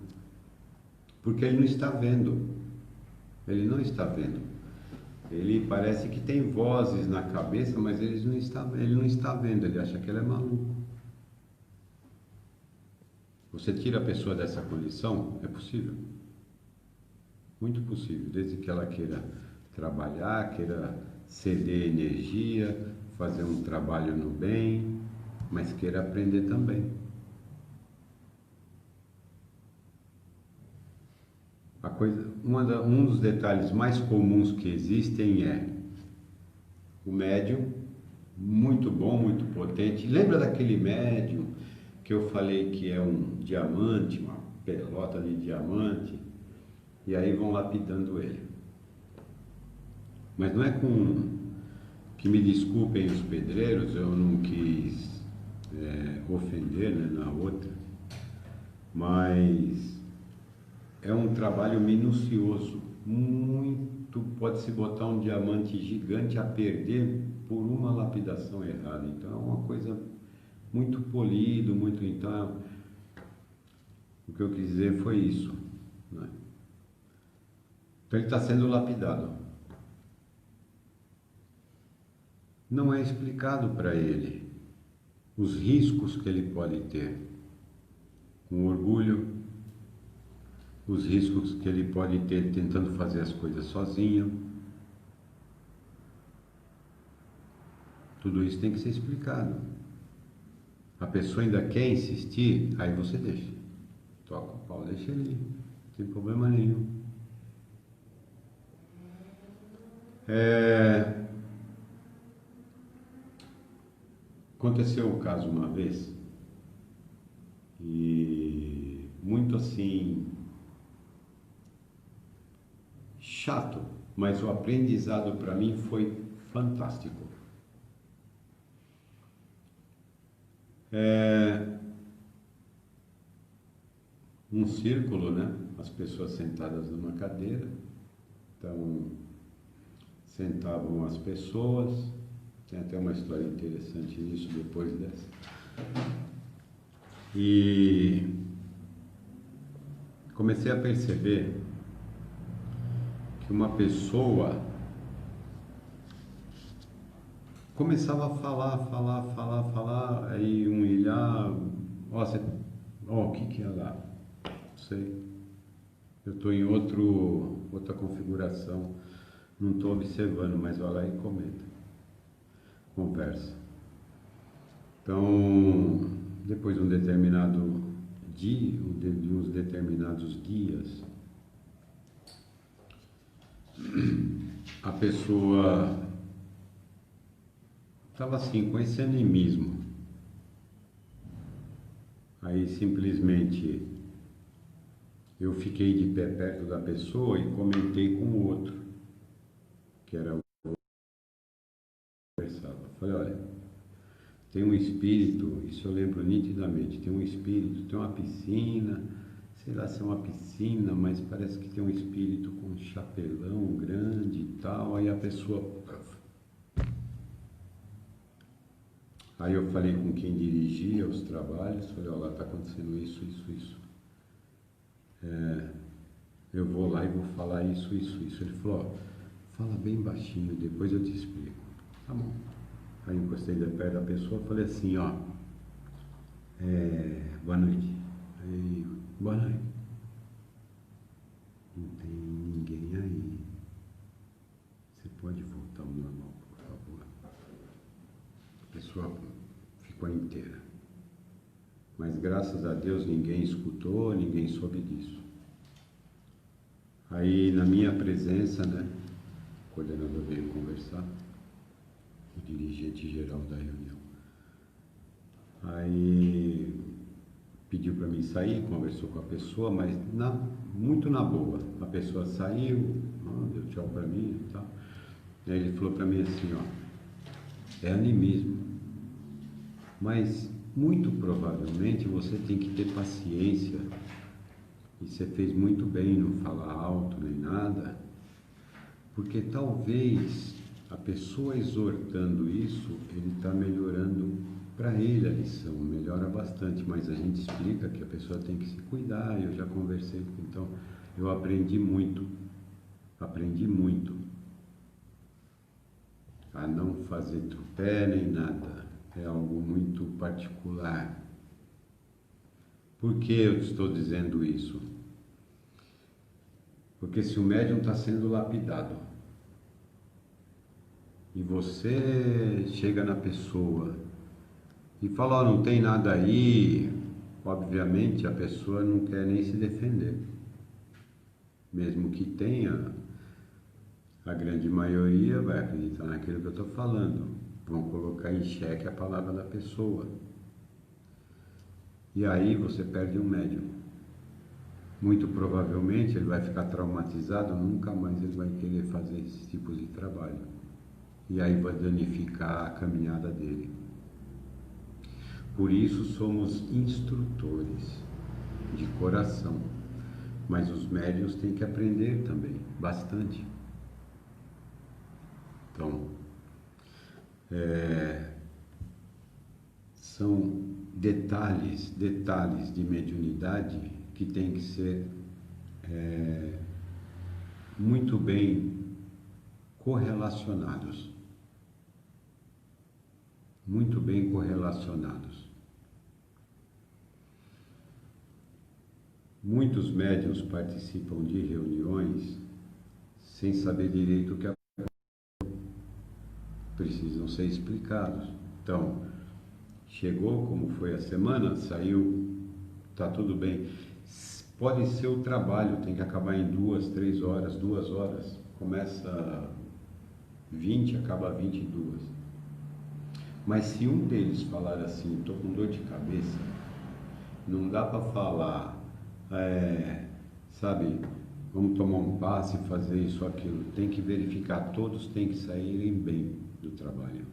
Speaker 1: Porque ele não está vendo. Ele não está vendo. Ele parece que tem vozes na cabeça, mas ele não está vendo, ele acha que ele é maluco. Você tira a pessoa dessa condição? É possível. Muito possível, desde que ela queira trabalhar, queira ceder energia, fazer um trabalho no bem, mas queira aprender também. Um dos detalhes mais comuns que existem é o médium, muito bom, muito potente. Lembra daquele médium que eu falei que é um diamante, uma pelota de diamante, e aí vão lapidando ele. Mas não é com... que me desculpem os pedreiros, eu não quis ofender, né, na outra, mas é um trabalho minucioso, muito, pode-se botar um diamante gigante a perder por uma lapidação errada, então é uma coisa muito polido, muito, então, o que eu quis dizer foi isso, né? Então ele está sendo lapidado. Não é explicado para ele os riscos que ele pode ter com orgulho, os riscos que ele pode ter tentando fazer as coisas sozinho. Tudo isso tem que ser explicado. A pessoa ainda quer insistir, aí você deixa. Toca o pau, deixa ele, não tem problema nenhum. Aconteceu um caso uma vez, e muito assim, chato, mas o aprendizado para mim foi fantástico. Um círculo, né? As pessoas sentadas numa cadeira, então sentavam as pessoas, tem até uma história interessante nisso depois dessa. E comecei a perceber que uma pessoa começava a falar, aí um ilhar, o que é lá? Não sei. Eu estou em outra configuração, não estou observando, mas vai lá e comenta, conversa. Então, depois de um determinado dia, de uns determinados dias, a pessoa estava assim, com esse animismo. Aí simplesmente eu fiquei de pé perto da pessoa e comentei com o outro, que era o que conversava. Falei, olha, tem um espírito, isso eu lembro nitidamente, tem um espírito, tem uma piscina, sei lá se é uma piscina, mas parece que tem um espírito com um chapelão grande e tal. Aí a pessoa... Aí eu falei com quem dirigia os trabalhos, falei, olha, lá está acontecendo isso. Eu vou lá e vou falar isso. Ele falou, ó, fala bem baixinho, depois eu te explico. Tá bom. Aí eu encostei de perto da pessoa, falei assim, ó, boa noite. Aí, boa noite. Não tem ninguém aí. Você pode voltar ao normal, por favor? A pessoa ficou inteira. Mas graças a Deus ninguém escutou, ninguém soube disso. Aí na minha presença, né, o coordenador veio conversar, o dirigente geral da reunião. Aí pediu para mim sair, conversou com a pessoa, mas muito na boa. A pessoa saiu, deu tchau para mim e tal. Aí ele falou para mim assim, ó, é animismo, mas muito provavelmente você tem que ter paciência, e você fez muito bem não falar alto nem nada, porque talvez a pessoa exortando isso, ele está melhorando para ele a lição, melhora bastante, mas a gente explica que a pessoa tem que se cuidar. Eu já conversei, então eu aprendi muito a não fazer tropé nem nada, é algo muito particular. Por que eu estou dizendo isso? Porque se o médium está sendo lapidado e você chega na pessoa e fala, não tem nada aí, obviamente a pessoa não quer nem se defender. Mesmo que tenha, a grande maioria vai acreditar naquilo que eu estou falando. Vão colocar em xeque a palavra da pessoa. E aí você perde um médium. Muito provavelmente ele vai ficar traumatizado, nunca mais ele vai querer fazer esse tipo de trabalho. E aí vai danificar a caminhada dele. Por isso somos instrutores de coração. Mas os médiuns têm que aprender também, bastante. Então, são detalhes de mediunidade que têm que ser muito bem correlacionados. Muito bem correlacionados. Muitos médiuns participam de reuniões sem saber direito o que precisam ser explicados. Então, chegou, como foi a semana, saiu, tá tudo bem. Pode ser o trabalho, tem que acabar em 2, 3 horas, 2 horas. Começa 20, acaba 22. Mas se um deles falar assim, estou com dor de cabeça, não dá para falar, sabe, vamos tomar um passe e fazer isso ou aquilo. Tem que verificar, todos têm que saírem bem do trabalho.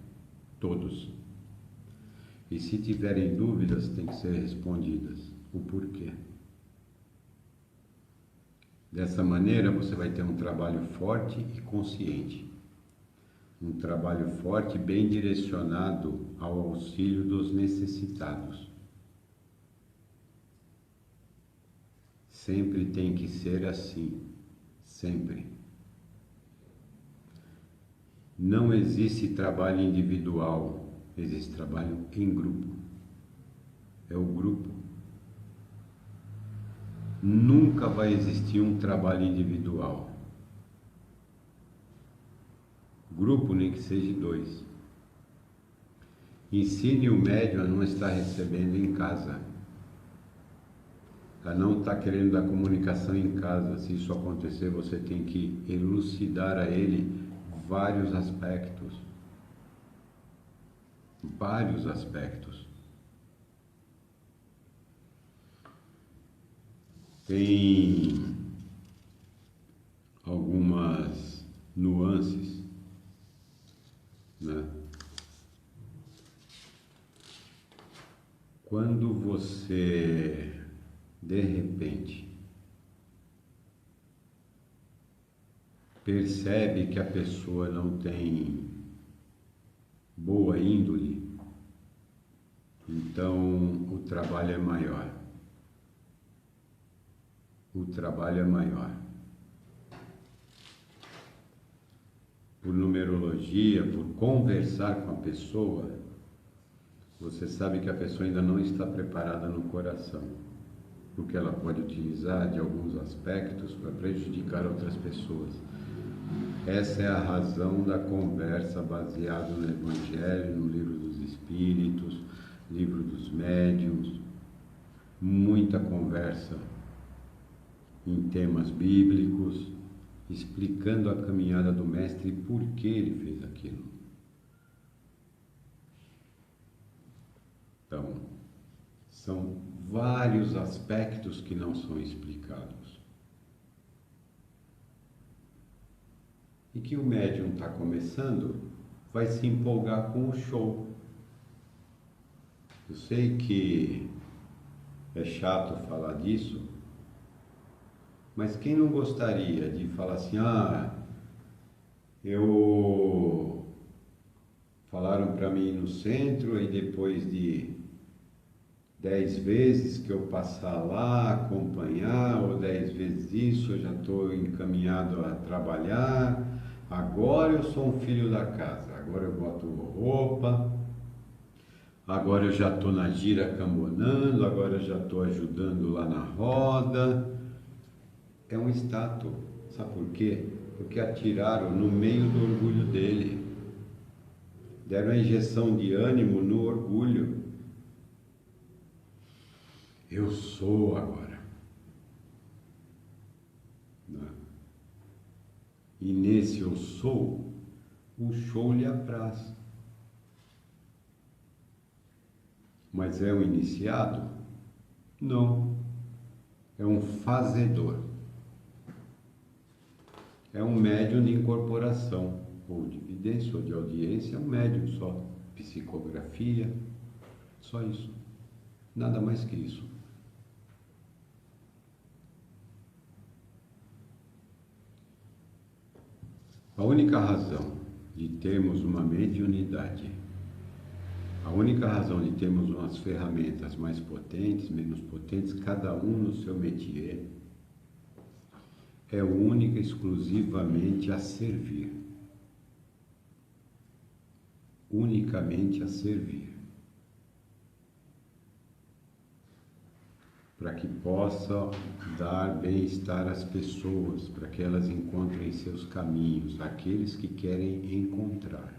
Speaker 1: Todos. E se tiverem dúvidas, tem que ser respondidas. O porquê. Dessa maneira, você vai ter um trabalho forte e consciente. Um trabalho forte, bem direcionado ao auxílio dos necessitados. Sempre tem que ser assim. Sempre. Não existe trabalho individual, existe trabalho em grupo. É o grupo. Nunca vai existir um trabalho individual. Grupo nem que seja 2. Ensine o médium a não estar recebendo em casa. A não estar querendo dar comunicação em casa. Se isso acontecer, você tem que elucidar a ele vários aspectos. Vários aspectos. Tem algumas nuances, né? Quando você, de repente, percebe que a pessoa não tem boa índole, então o trabalho é maior. O trabalho é maior. Por numerologia, por conversar com a pessoa, você sabe que a pessoa ainda não está preparada no coração, porque ela pode utilizar de alguns aspectos para prejudicar outras pessoas. Essa é a razão da conversa baseada no Evangelho, no Livro dos Espíritos, Livro dos Médiuns, muita conversa em temas bíblicos, explicando a caminhada do Mestre e por que ele fez aquilo. Então, são vários aspectos que não são explicados. E que o médium está começando, vai se empolgar com o show. Eu sei que é chato falar disso, mas quem não gostaria de falar assim, falaram para mim no centro e depois de 10 vezes que eu passar lá, acompanhar, ou 10 vezes isso, eu já estou encaminhado a trabalhar, agora eu sou um filho da casa, agora eu boto roupa, agora eu já estou na gira cambonando, agora eu já estou ajudando lá na roda. É um status, sabe por quê? Porque atiraram no meio do orgulho dele, deram a injeção de ânimo no orgulho. Eu sou agora. Não. E nesse eu sou, o show lhe apraz. Mas é um iniciado? Não. É um fazedor. É um médium de incorporação, ou de evidência, ou de audiência, é um médium só. Psicografia, só isso. Nada mais que isso. A única razão de termos uma mediunidade, a única razão de termos umas ferramentas mais potentes, menos potentes, cada um no seu métier, é única e exclusivamente a servir. Unicamente a servir. Para que possa dar bem-estar às pessoas, para que elas encontrem seus caminhos, aqueles que querem encontrar.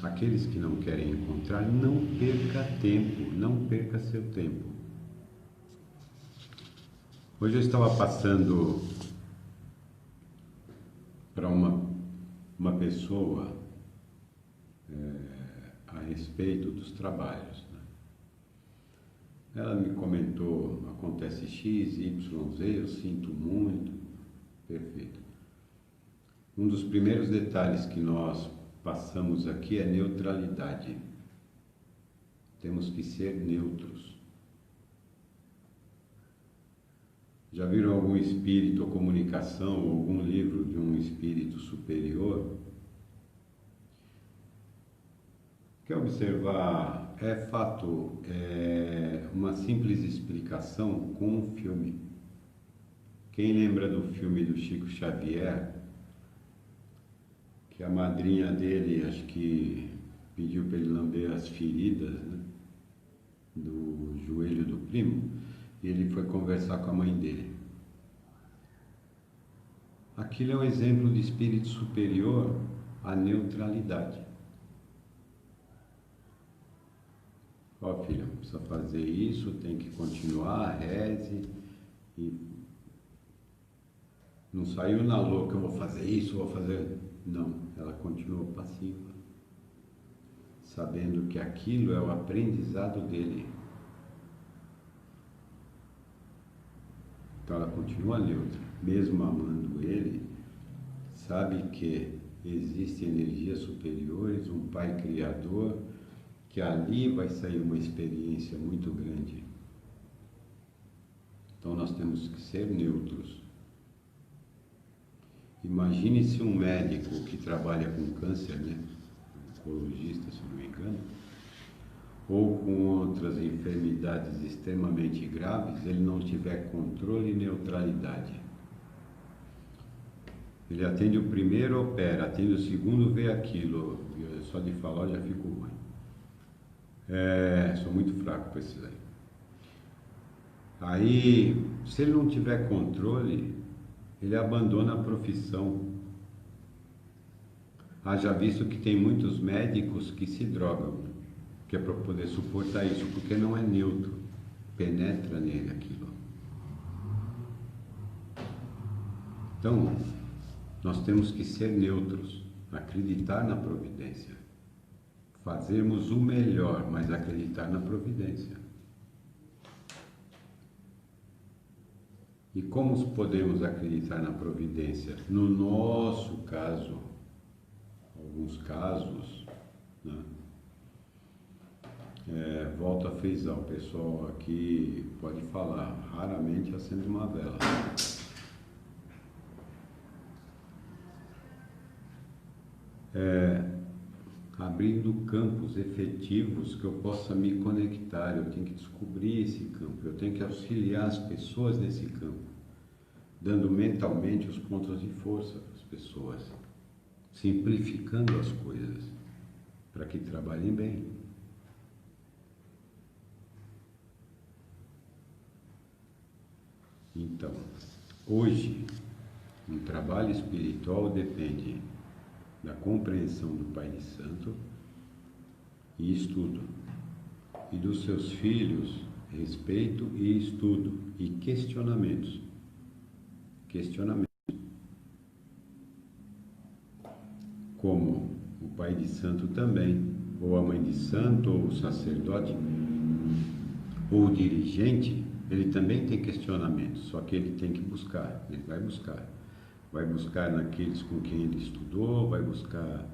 Speaker 1: Aqueles que não querem encontrar, não perca tempo, não perca seu tempo. Hoje eu estava passando para uma pessoa a respeito dos trabalhos. Ela me comentou, acontece X, Y, Z, eu sinto muito, perfeito. Um dos primeiros detalhes que nós passamos aqui é neutralidade. Temos que ser neutros. Já viram algum espírito ou comunicação, ou algum livro de um espírito superior? Quer observar é fato, é uma simples explicação com um filme. Quem lembra do filme do Chico Xavier, que a madrinha dele, acho que pediu para ele lamber as feridas, né, do joelho do primo, e ele foi conversar com a mãe dele. Aquilo é um exemplo de espírito superior à neutralidade. Ó, filho, precisa fazer isso, tem que continuar, reze, e não saiu na louca, eu vou fazer isso, vou fazer... Não, ela continuou passiva, sabendo que aquilo é o aprendizado dele. Então ela continua neutra, mesmo amando ele, sabe que existem energias superiores, um Pai Criador, que ali vai sair uma experiência muito grande. Então nós temos que ser neutros. Imagine se um médico que trabalha com câncer, né, oncologista, se não me engano, ou com outras enfermidades extremamente graves, ele não tiver controle e neutralidade. Ele atende o primeiro, opera, atende o segundo, vê aquilo. Só de falar eu já fico ruim. Sou muito fraco para esses aí. Aí, se ele não tiver controle, ele abandona a profissão. Haja visto que tem muitos médicos que se drogam, que é para poder suportar isso, porque não é neutro, penetra nele aquilo. Então, nós temos que ser neutros, acreditar na providência, fazermos o melhor, mas acreditar na providência. E como podemos acreditar na providência? No nosso caso, alguns casos, né? Volto a frisar, o pessoal aqui pode falar, raramente acende uma vela. Abrindo campos efetivos que eu possa me conectar, eu tenho que descobrir esse campo, eu tenho que auxiliar as pessoas nesse campo, dando mentalmente os pontos de força para as pessoas, simplificando as coisas, para que trabalhem bem. Então, hoje, um trabalho espiritual depende da compreensão do Pai de Santo e estudo, e dos seus filhos, respeito e estudo, e questionamentos. Como o Pai de Santo também, ou a Mãe de Santo, ou o sacerdote, ou o dirigente, ele também tem questionamentos, só que ele tem que buscar, ele vai buscar. Vai buscar naqueles com quem ele estudou, vai buscar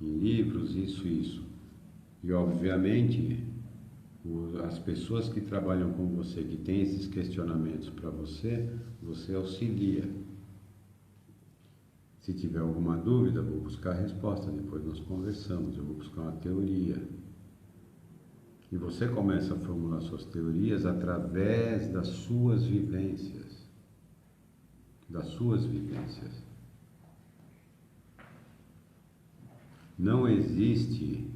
Speaker 1: em livros, isso. E, obviamente, as pessoas que trabalham com você, que têm esses questionamentos para você, você auxilia. Se tiver alguma dúvida, vou buscar a resposta, depois nós conversamos, eu vou buscar uma teoria. E você começa a formular suas teorias através das suas vivências. Não existe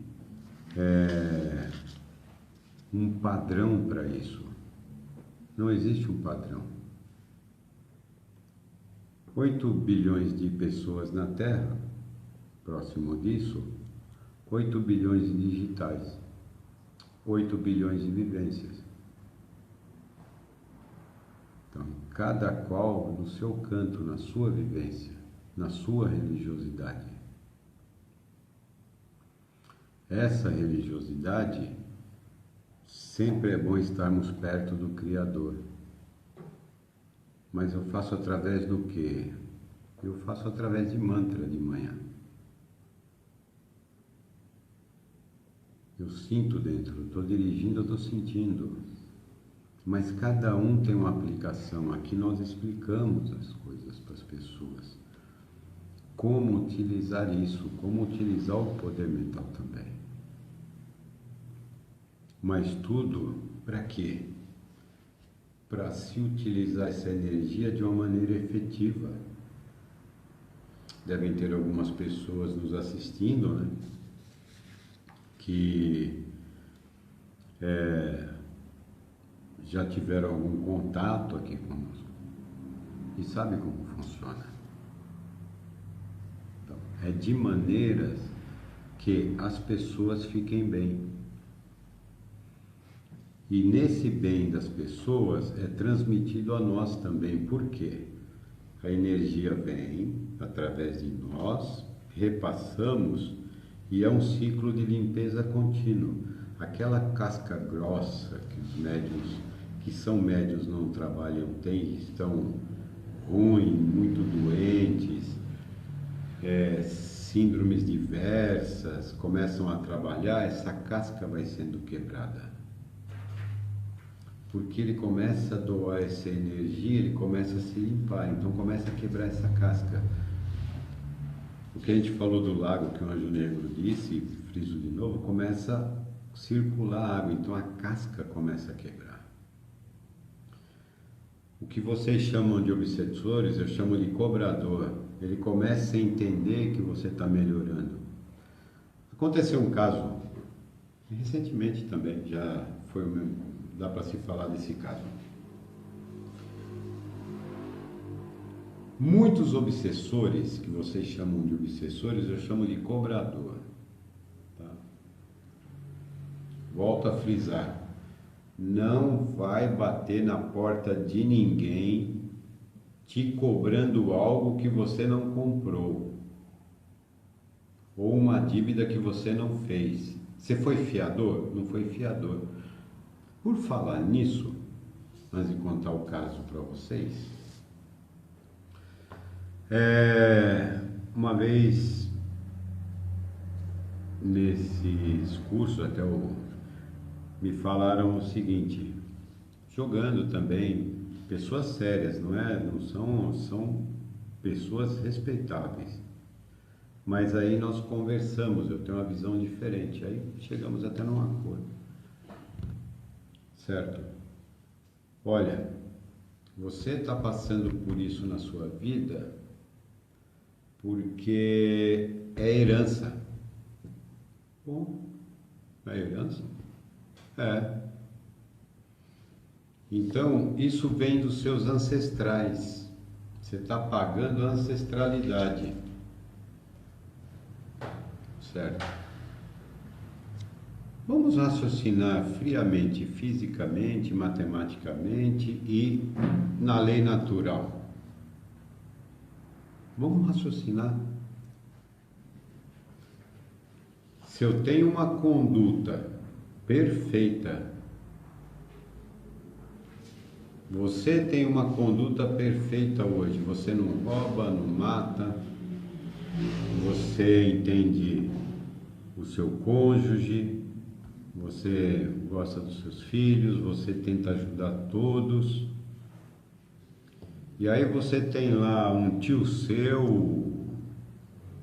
Speaker 1: um padrão para isso. Não existe um padrão. 8 bilhões de pessoas na Terra, próximo disso, 8 bilhões de digitais, 8 bilhões de vivências. Então, cada qual no seu canto, na sua vivência, na sua religiosidade. Essa religiosidade, sempre é bom estarmos perto do Criador. Mas eu faço através do quê? Eu faço através de mantra de manhã. Eu sinto dentro, estou dirigindo, eu estou sentindo. Mas cada um tem uma aplicação. Aqui nós explicamos as coisas para as pessoas. Como utilizar isso, como utilizar o poder mental também. Mas tudo para quê? Para se utilizar essa energia de uma maneira efetiva. Devem ter algumas pessoas nos assistindo, né? Que já tiveram algum contato aqui conosco e sabe como funciona. Então, é de maneiras que as pessoas fiquem bem. E nesse bem das pessoas é transmitido a nós também. Por quê? A energia vem através de nós, repassamos e é um ciclo de limpeza contínuo. Aquela casca grossa que os médiuns, que são médiuns, não trabalham, estão ruins, muito doentes, síndromes diversas, começam a trabalhar, essa casca vai sendo quebrada. Porque ele começa a doar essa energia, ele começa a se limpar, então começa a quebrar essa casca. O que a gente falou do lago, que o Anjo Negro disse, friso de novo, começa a circular água, então a casca começa a quebrar. O que vocês chamam de obsessores, eu chamo de cobrador. Ele começa a entender que você está melhorando. Aconteceu um caso, recentemente também, já foi o meu... Dá para se falar desse caso. Muitos obsessores, que vocês chamam de obsessores, eu chamo de cobrador. Tá? Volto a frisar. Não vai bater na porta de ninguém te cobrando algo que você não comprou. Ou uma dívida que você não fez. Você foi fiador? Não foi fiador. Por falar nisso, antes de contar o caso para vocês, uma vez nesses cursos me falaram o seguinte, jogando também, pessoas sérias, não são pessoas respeitáveis, mas aí nós conversamos, eu tenho uma visão diferente, aí chegamos até num acordo. Certo? Olha, você está passando por isso na sua vida porque é herança. Bom, é herança? É. Então, isso vem dos seus ancestrais. Você está pagando a ancestralidade. Certo? Vamos raciocinar friamente, fisicamente, matematicamente e na lei natural. Vamos raciocinar. Se eu tenho uma conduta perfeita, você tem uma conduta perfeita hoje, você não rouba, não mata, você entende o seu cônjuge, você gosta dos seus filhos, você tenta ajudar todos. E aí você tem lá um tio seu,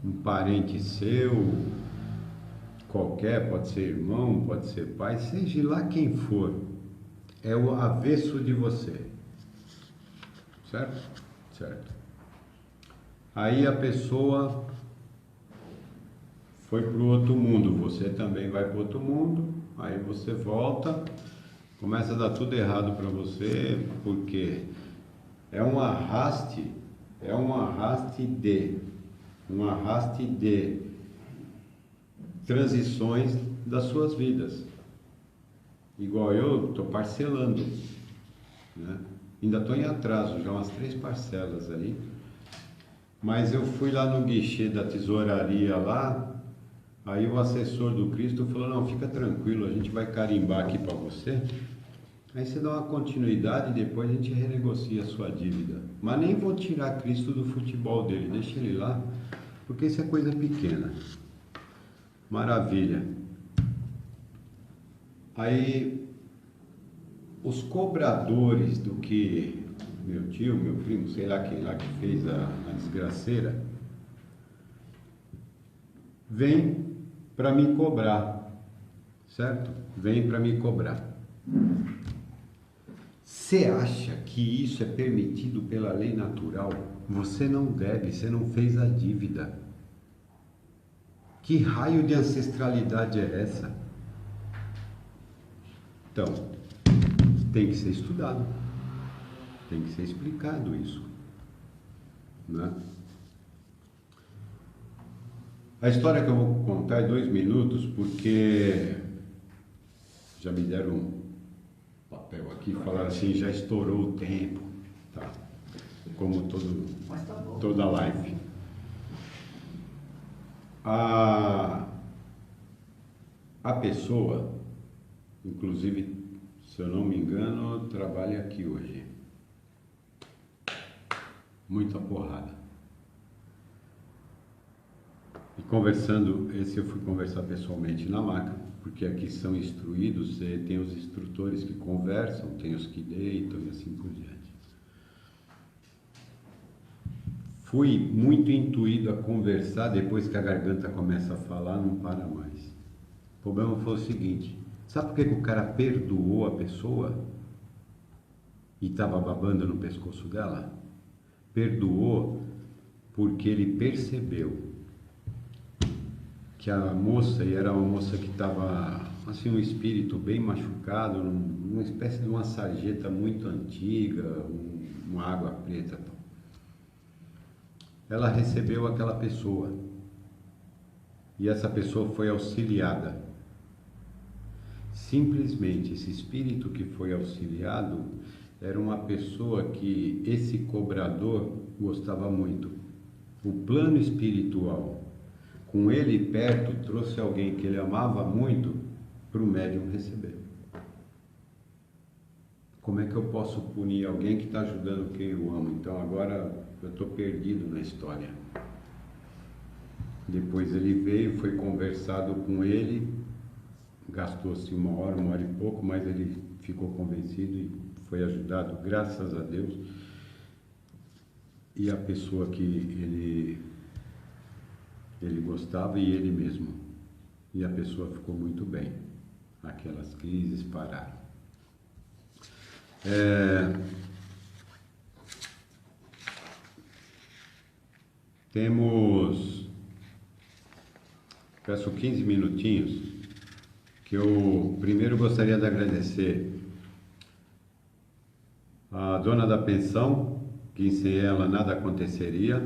Speaker 1: um parente seu, qualquer, pode ser irmão, pode ser pai, seja lá quem for, é o avesso de você. Certo? Certo. Aí a pessoa foi para o outro mundo, você também vai para o outro mundo, aí você volta, começa a dar tudo errado para você, porque é um arraste de transições das suas vidas. Igual eu estou parcelando, né? Ainda estou em atraso, já umas 3 parcelas aí, mas eu fui lá no guichê da tesouraria lá. Aí o assessor do Cristo falou, não, fica tranquilo, a gente vai carimbar aqui para você. Aí você dá uma continuidade e depois a gente renegocia a sua dívida. Mas nem vou tirar Cristo do futebol dele, deixa ele lá, porque isso é coisa pequena. Maravilha. Aí os cobradores do que meu tio, meu primo, sei lá quem lá que fez a desgraceira, vem para me cobrar, certo? Vem para me cobrar. Você acha que isso é permitido pela lei natural? Você não deve, você não fez a dívida. Que raio de ancestralidade é essa? Então, tem que ser estudado, tem que ser explicado isso, né? A história que eu vou contar é 2 minutos, porque já me deram um papel aqui, falaram assim, já estourou o tempo, tá? Como toda live. A pessoa, inclusive, se eu não me engano, trabalha aqui hoje. Muita porrada. E conversando, esse eu fui conversar pessoalmente na maca, porque aqui são instruídos, tem os instrutores que conversam, tem os que deitam e assim por diante. Fui muito intuído a conversar, depois que a garganta começa a falar, não para mais. O problema foi o seguinte, sabe por que o cara perdoou a pessoa e estava babando no pescoço dela? Perdoou porque ele percebeu que a moça, e era uma moça que estava, assim, um espírito bem machucado, uma espécie de uma sarjeta muito antiga, uma água preta. Ela recebeu aquela pessoa, e essa pessoa foi auxiliada. Simplesmente, esse espírito que foi auxiliado, era uma pessoa que esse cobrador gostava muito. O plano espiritual, com ele perto, trouxe alguém que ele amava muito para o médium receber. Como é que eu posso punir alguém que está ajudando quem eu amo? Então agora eu estou perdido na história. Depois ele veio, foi conversado com ele, gastou-se 1 hora e pouco, mas ele ficou convencido e foi ajudado, graças a Deus. E a pessoa que ele gostava e ele mesmo. E a pessoa ficou muito bem. Aquelas crises pararam. Temos, peço 15 minutinhos, que eu primeiro gostaria de agradecer a dona da pensão, que sem ela nada aconteceria,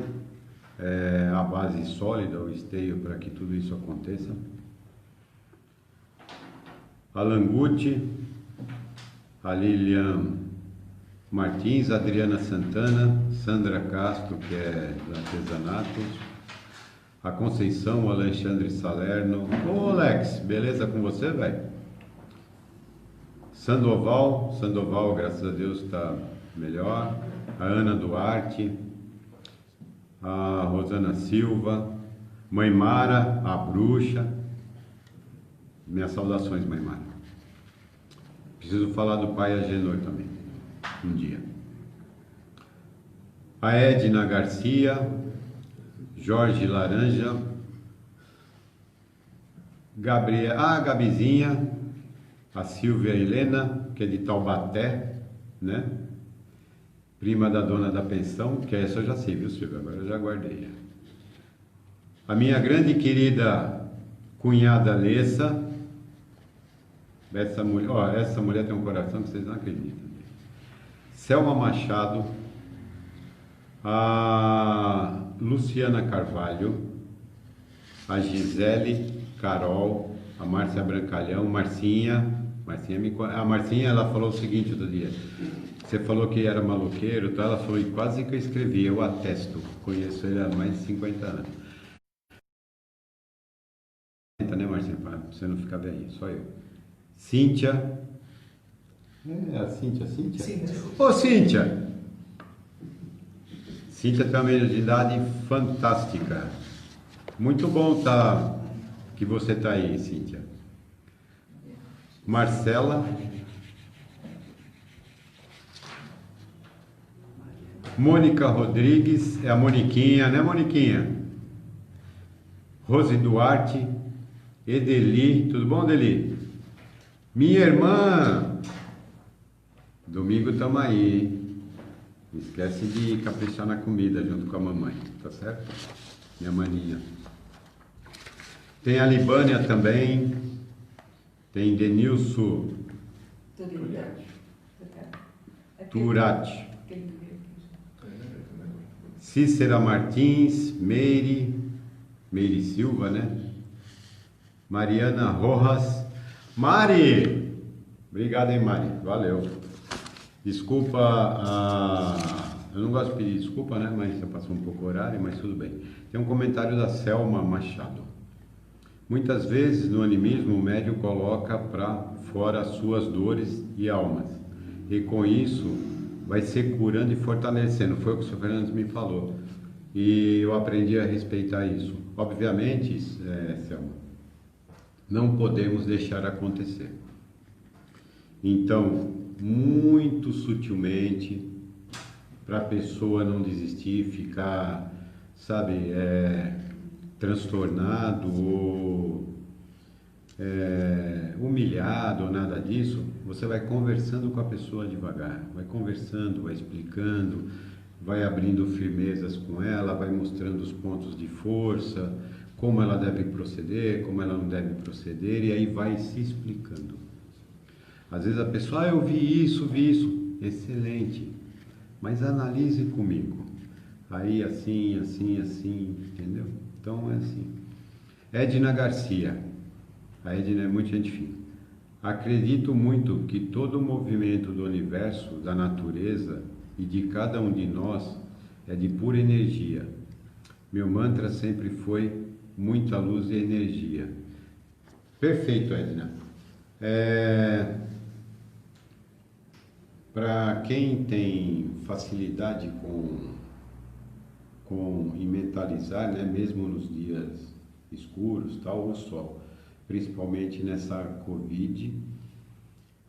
Speaker 1: a base sólida, o esteio para que tudo isso aconteça. A Languti, a Lilian Martins, a Adriana Santana, Sandra Castro, que é do artesanato, a Conceição, o Alexandre Salerno. Ô Alex, beleza com você, velho? Sandoval, graças a Deus está melhor. A Ana Duarte, a Rosana Silva, Mãe Mara, a Bruxa. Minhas saudações, Mãe Mara. Preciso falar do pai Agenor também, um dia. A Edna Garcia, Jorge Laranja, a Gabizinha, a Silvia Helena, que é de Taubaté, né? Prima da dona da pensão, que essa eu já sei, viu, Silvia? Agora eu já guardei. A minha grande querida cunhada Lessa, essa mulher tem um coração que vocês não acreditam. Selma Machado, a Luciana Carvalho, a Gisele Carol, a Márcia Brancalhão, a Marcinha, ela falou o seguinte outro dia, você falou que era maloqueiro, tá? Ela falou, e quase que eu escrevi, eu atesto, conheço ele há mais de 50 anos. Né, Marcinha, para você não ficar velhinho, só eu. Cíntia, a Cíntia? Ô Cíntia! Cíntia tem uma mediunidade fantástica. Muito bom que você está aí, Cíntia. Marcela. Mônica Rodrigues, é a Moniquinha, né, Moniquinha? Rose Duarte. Edeli, tudo bom, Edeli? Minha irmã, domingo estamos aí. Não esquece de caprichar na comida junto com a mamãe, tá certo? Minha maninha. Tem a Libânia também. Tem Denilson Turati. Cícera Martins, Meire Silva, né? Mariana Rojas. Mari! Obrigado, hein, Mari? Valeu. Desculpa, eu não gosto de pedir desculpa, né? Mas já passou um pouco o horário, mas tudo bem. Tem um comentário da Selma Machado. Muitas vezes no animismo o médium coloca para fora as suas dores e almas. E com isso vai ser curando e fortalecendo. Foi o que o Sr. Fernandes me falou. E eu aprendi a respeitar isso. Obviamente, Selma, não podemos deixar acontecer. Então, muito sutilmente, para a pessoa não desistir, ficar, sabe, transtornado ou humilhado ou nada disso, você vai conversando com a pessoa devagar, vai conversando, vai explicando, vai abrindo firmezas com ela, vai mostrando os pontos de força, como ela deve proceder, como ela não deve proceder, e aí vai se explicando. Às vezes a pessoa, eu vi isso, excelente, mas analise comigo. Aí assim, entendeu? Então é assim. Edna Garcia. A Edna é muito gente fina. Acredito muito que todo o movimento do universo, da natureza e de cada um de nós é de pura energia. Meu mantra sempre foi muita luz e energia. Perfeito, Edna. Para quem tem facilidade em mentalizar, né, mesmo nos dias escuros, tal, o sol, principalmente nessa Covid,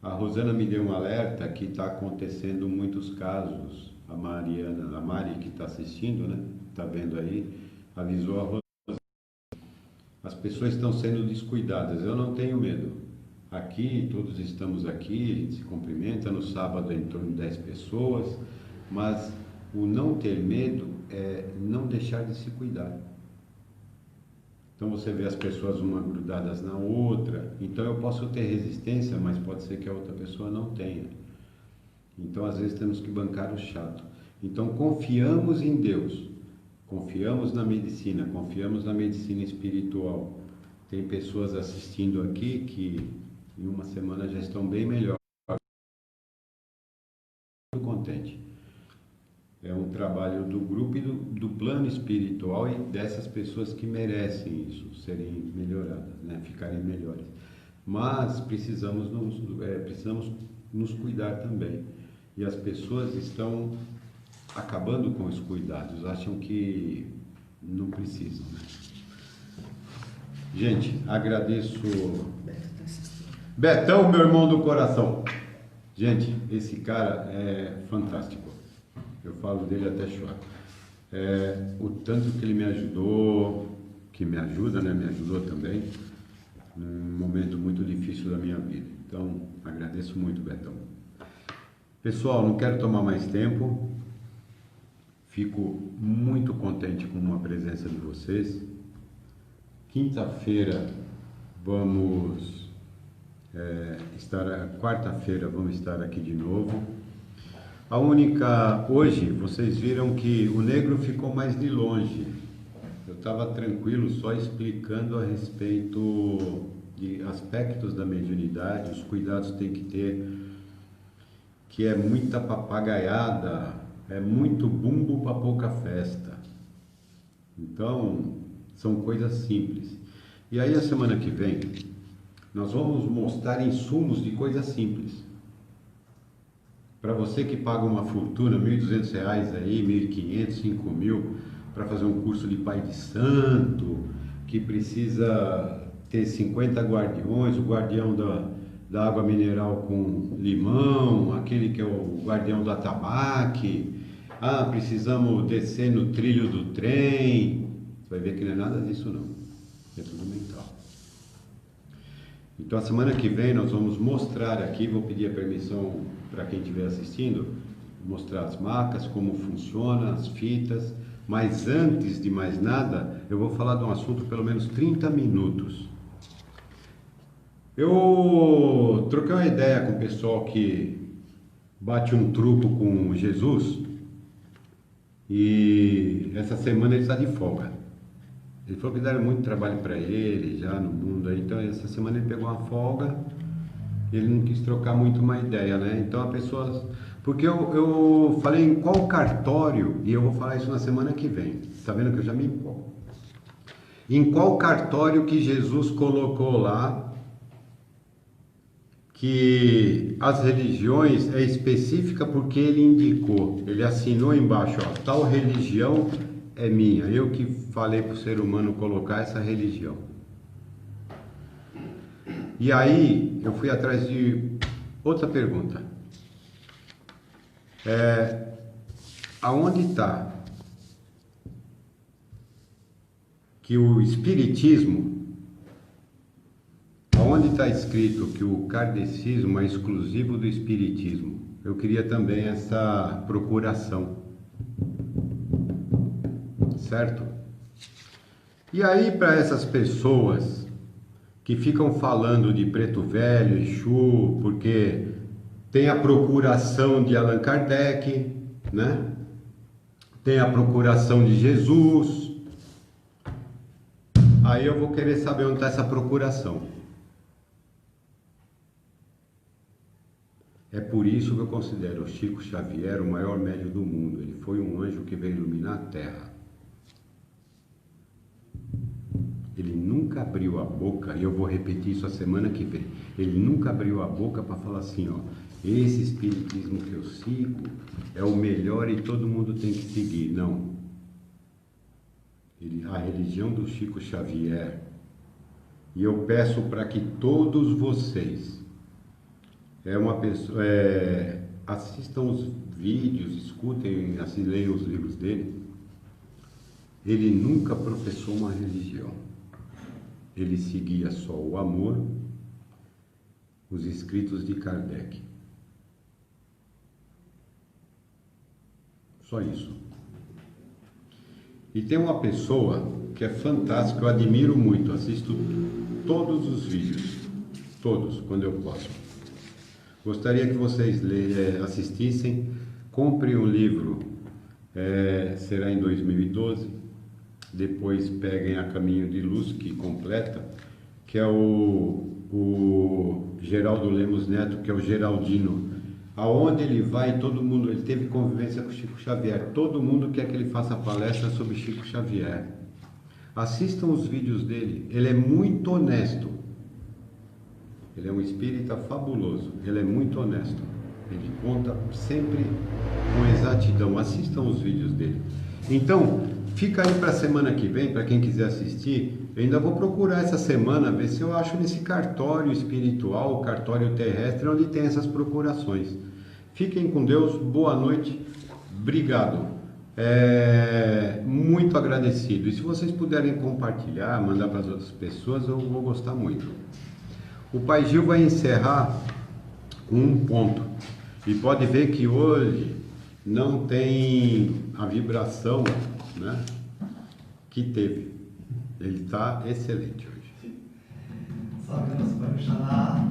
Speaker 1: a Rosana me deu um alerta que está acontecendo muitos casos. A Mari que está assistindo, né, está vendo aí, avisou a Rosana. As pessoas estão sendo descuidadas. Eu não tenho medo. Aqui, todos estamos aqui, a gente se cumprimenta, no sábado em torno de 10 pessoas, mas o não ter medo é não deixar de se cuidar. Então você vê as pessoas uma grudadas na outra, então eu posso ter resistência, mas pode ser que a outra pessoa não tenha. Então às vezes temos que bancar o chato. Então confiamos em Deus, confiamos na medicina espiritual. Tem pessoas assistindo aqui que em uma semana já estão bem melhor. Muito contente. É um trabalho do grupo e do plano espiritual e dessas pessoas que merecem isso, serem melhoradas, né? Ficarem melhores. Mas precisamos nos cuidar também. E as pessoas estão acabando com os cuidados, acham que não precisam, né? Gente, agradeço. Betão, meu irmão do coração. Gente, esse cara é fantástico. Eu falo dele até chorar. O tanto que ele me ajudou, que me ajuda, né? Me ajudou também, num momento muito difícil da minha vida. Então, agradeço muito, Betão. Pessoal, não quero tomar mais tempo. Fico muito contente com a presença de vocês. Quinta-feira vamos quarta-feira vamos estar aqui de novo. Hoje vocês viram que o negro ficou mais de longe. Eu estava tranquilo só explicando a respeito de aspectos da mediunidade, os cuidados que tem que ter, que é muita papagaiada, é muito bumbo para pouca festa. Então, são coisas simples. E aí a semana que vem nós vamos mostrar insumos de coisas simples. Para você que paga uma fortuna, R$1.200 aí, R$1.500, R$5.000, para fazer um curso de pai de santo, que precisa ter 50 guardiões, o guardião da água mineral com limão, aquele que é o guardião do atabaque, precisamos descer no trilho do trem. Você vai ver que não é nada disso não, é tudo mental. Então a semana que vem nós vamos mostrar aqui, vou pedir a permissão para quem estiver assistindo, mostrar as macas, como funciona, as fitas, mas antes de mais nada, eu vou falar de um assunto pelo menos 30 minutos. Eu troquei uma ideia com o pessoal que bate um truco com Jesus e essa semana ele está de folga. Ele falou que deram muito trabalho para ele já no mundo, então essa semana ele pegou uma folga, ele não quis trocar muito uma ideia, né? Então a pessoa... Porque eu falei em qual cartório, e eu vou falar isso na semana que vem, tá vendo que eu já me empolgo. Em qual cartório que Jesus colocou lá que as religiões é específica porque ele indicou, ele assinou embaixo, ó, tal religião é minha, eu que falei para o ser humano colocar essa religião. E aí eu fui atrás de outra pergunta. Aonde está que o Espiritismo, aonde está escrito que o kardecismo é exclusivo do Espiritismo? Eu queria também essa procuração, certo? E aí para essas pessoas que ficam falando de Preto Velho, Exu, porque tem a procuração de Allan Kardec, né? Tem a procuração de Jesus. Aí eu vou querer saber onde está essa procuração. É por isso que eu considero o Chico Xavier o maior médium do mundo. Ele foi um anjo que veio iluminar a Terra. Ele nunca abriu a boca, e eu vou repetir isso a semana que vem. Ele nunca abriu a boca para falar assim, ó, esse espiritismo que eu sigo é o melhor e todo mundo tem que seguir. Não. A religião do Chico Xavier, e eu peço para que todos vocês assistam os vídeos, escutem, assim, leiam os livros dele. Ele nunca professou uma religião. Ele seguia só o amor, os escritos de Kardec. Só isso. E tem uma pessoa que é fantástica, eu admiro muito, assisto todos os vídeos, todos, quando eu posso. Gostaria que vocês assistissem, compre um livro, será em 2012, depois peguem A Caminho de Luz, que completa, que é o Geraldo Lemos Neto, que é o Geraldino. Aonde ele vai, todo mundo, ele teve convivência com Chico Xavier, todo mundo quer que ele faça palestra sobre Chico Xavier. Assistam os vídeos dele, ele é muito honesto. Ele é um espírita fabuloso, ele é muito honesto. Ele conta sempre com exatidão. Assistam os vídeos dele. Então, fica aí para a semana que vem, para quem quiser assistir. Eu ainda vou procurar essa semana, ver se eu acho nesse cartório espiritual, cartório terrestre, onde tem essas procurações. Fiquem com Deus, boa noite, obrigado. Muito agradecido. E se vocês puderem compartilhar, mandar para as outras pessoas, eu vou gostar muito. O Pai Gil vai encerrar com um ponto. E pode ver que hoje não tem a vibração, né, que teve. Ele está excelente hoje.
Speaker 2: Salve nosso Pai Oxalá.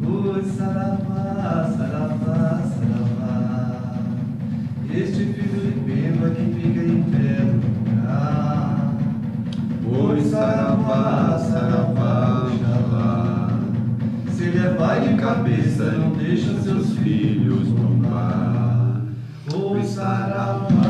Speaker 2: Oi, saravá, saravá, saravá. Este filho de Pemba que fica em pé no lugar. Oi, saravá, saravá, Oxalá. Se ele é pai de cabeça, não deixa seus filhos tombar. Oi, saravá.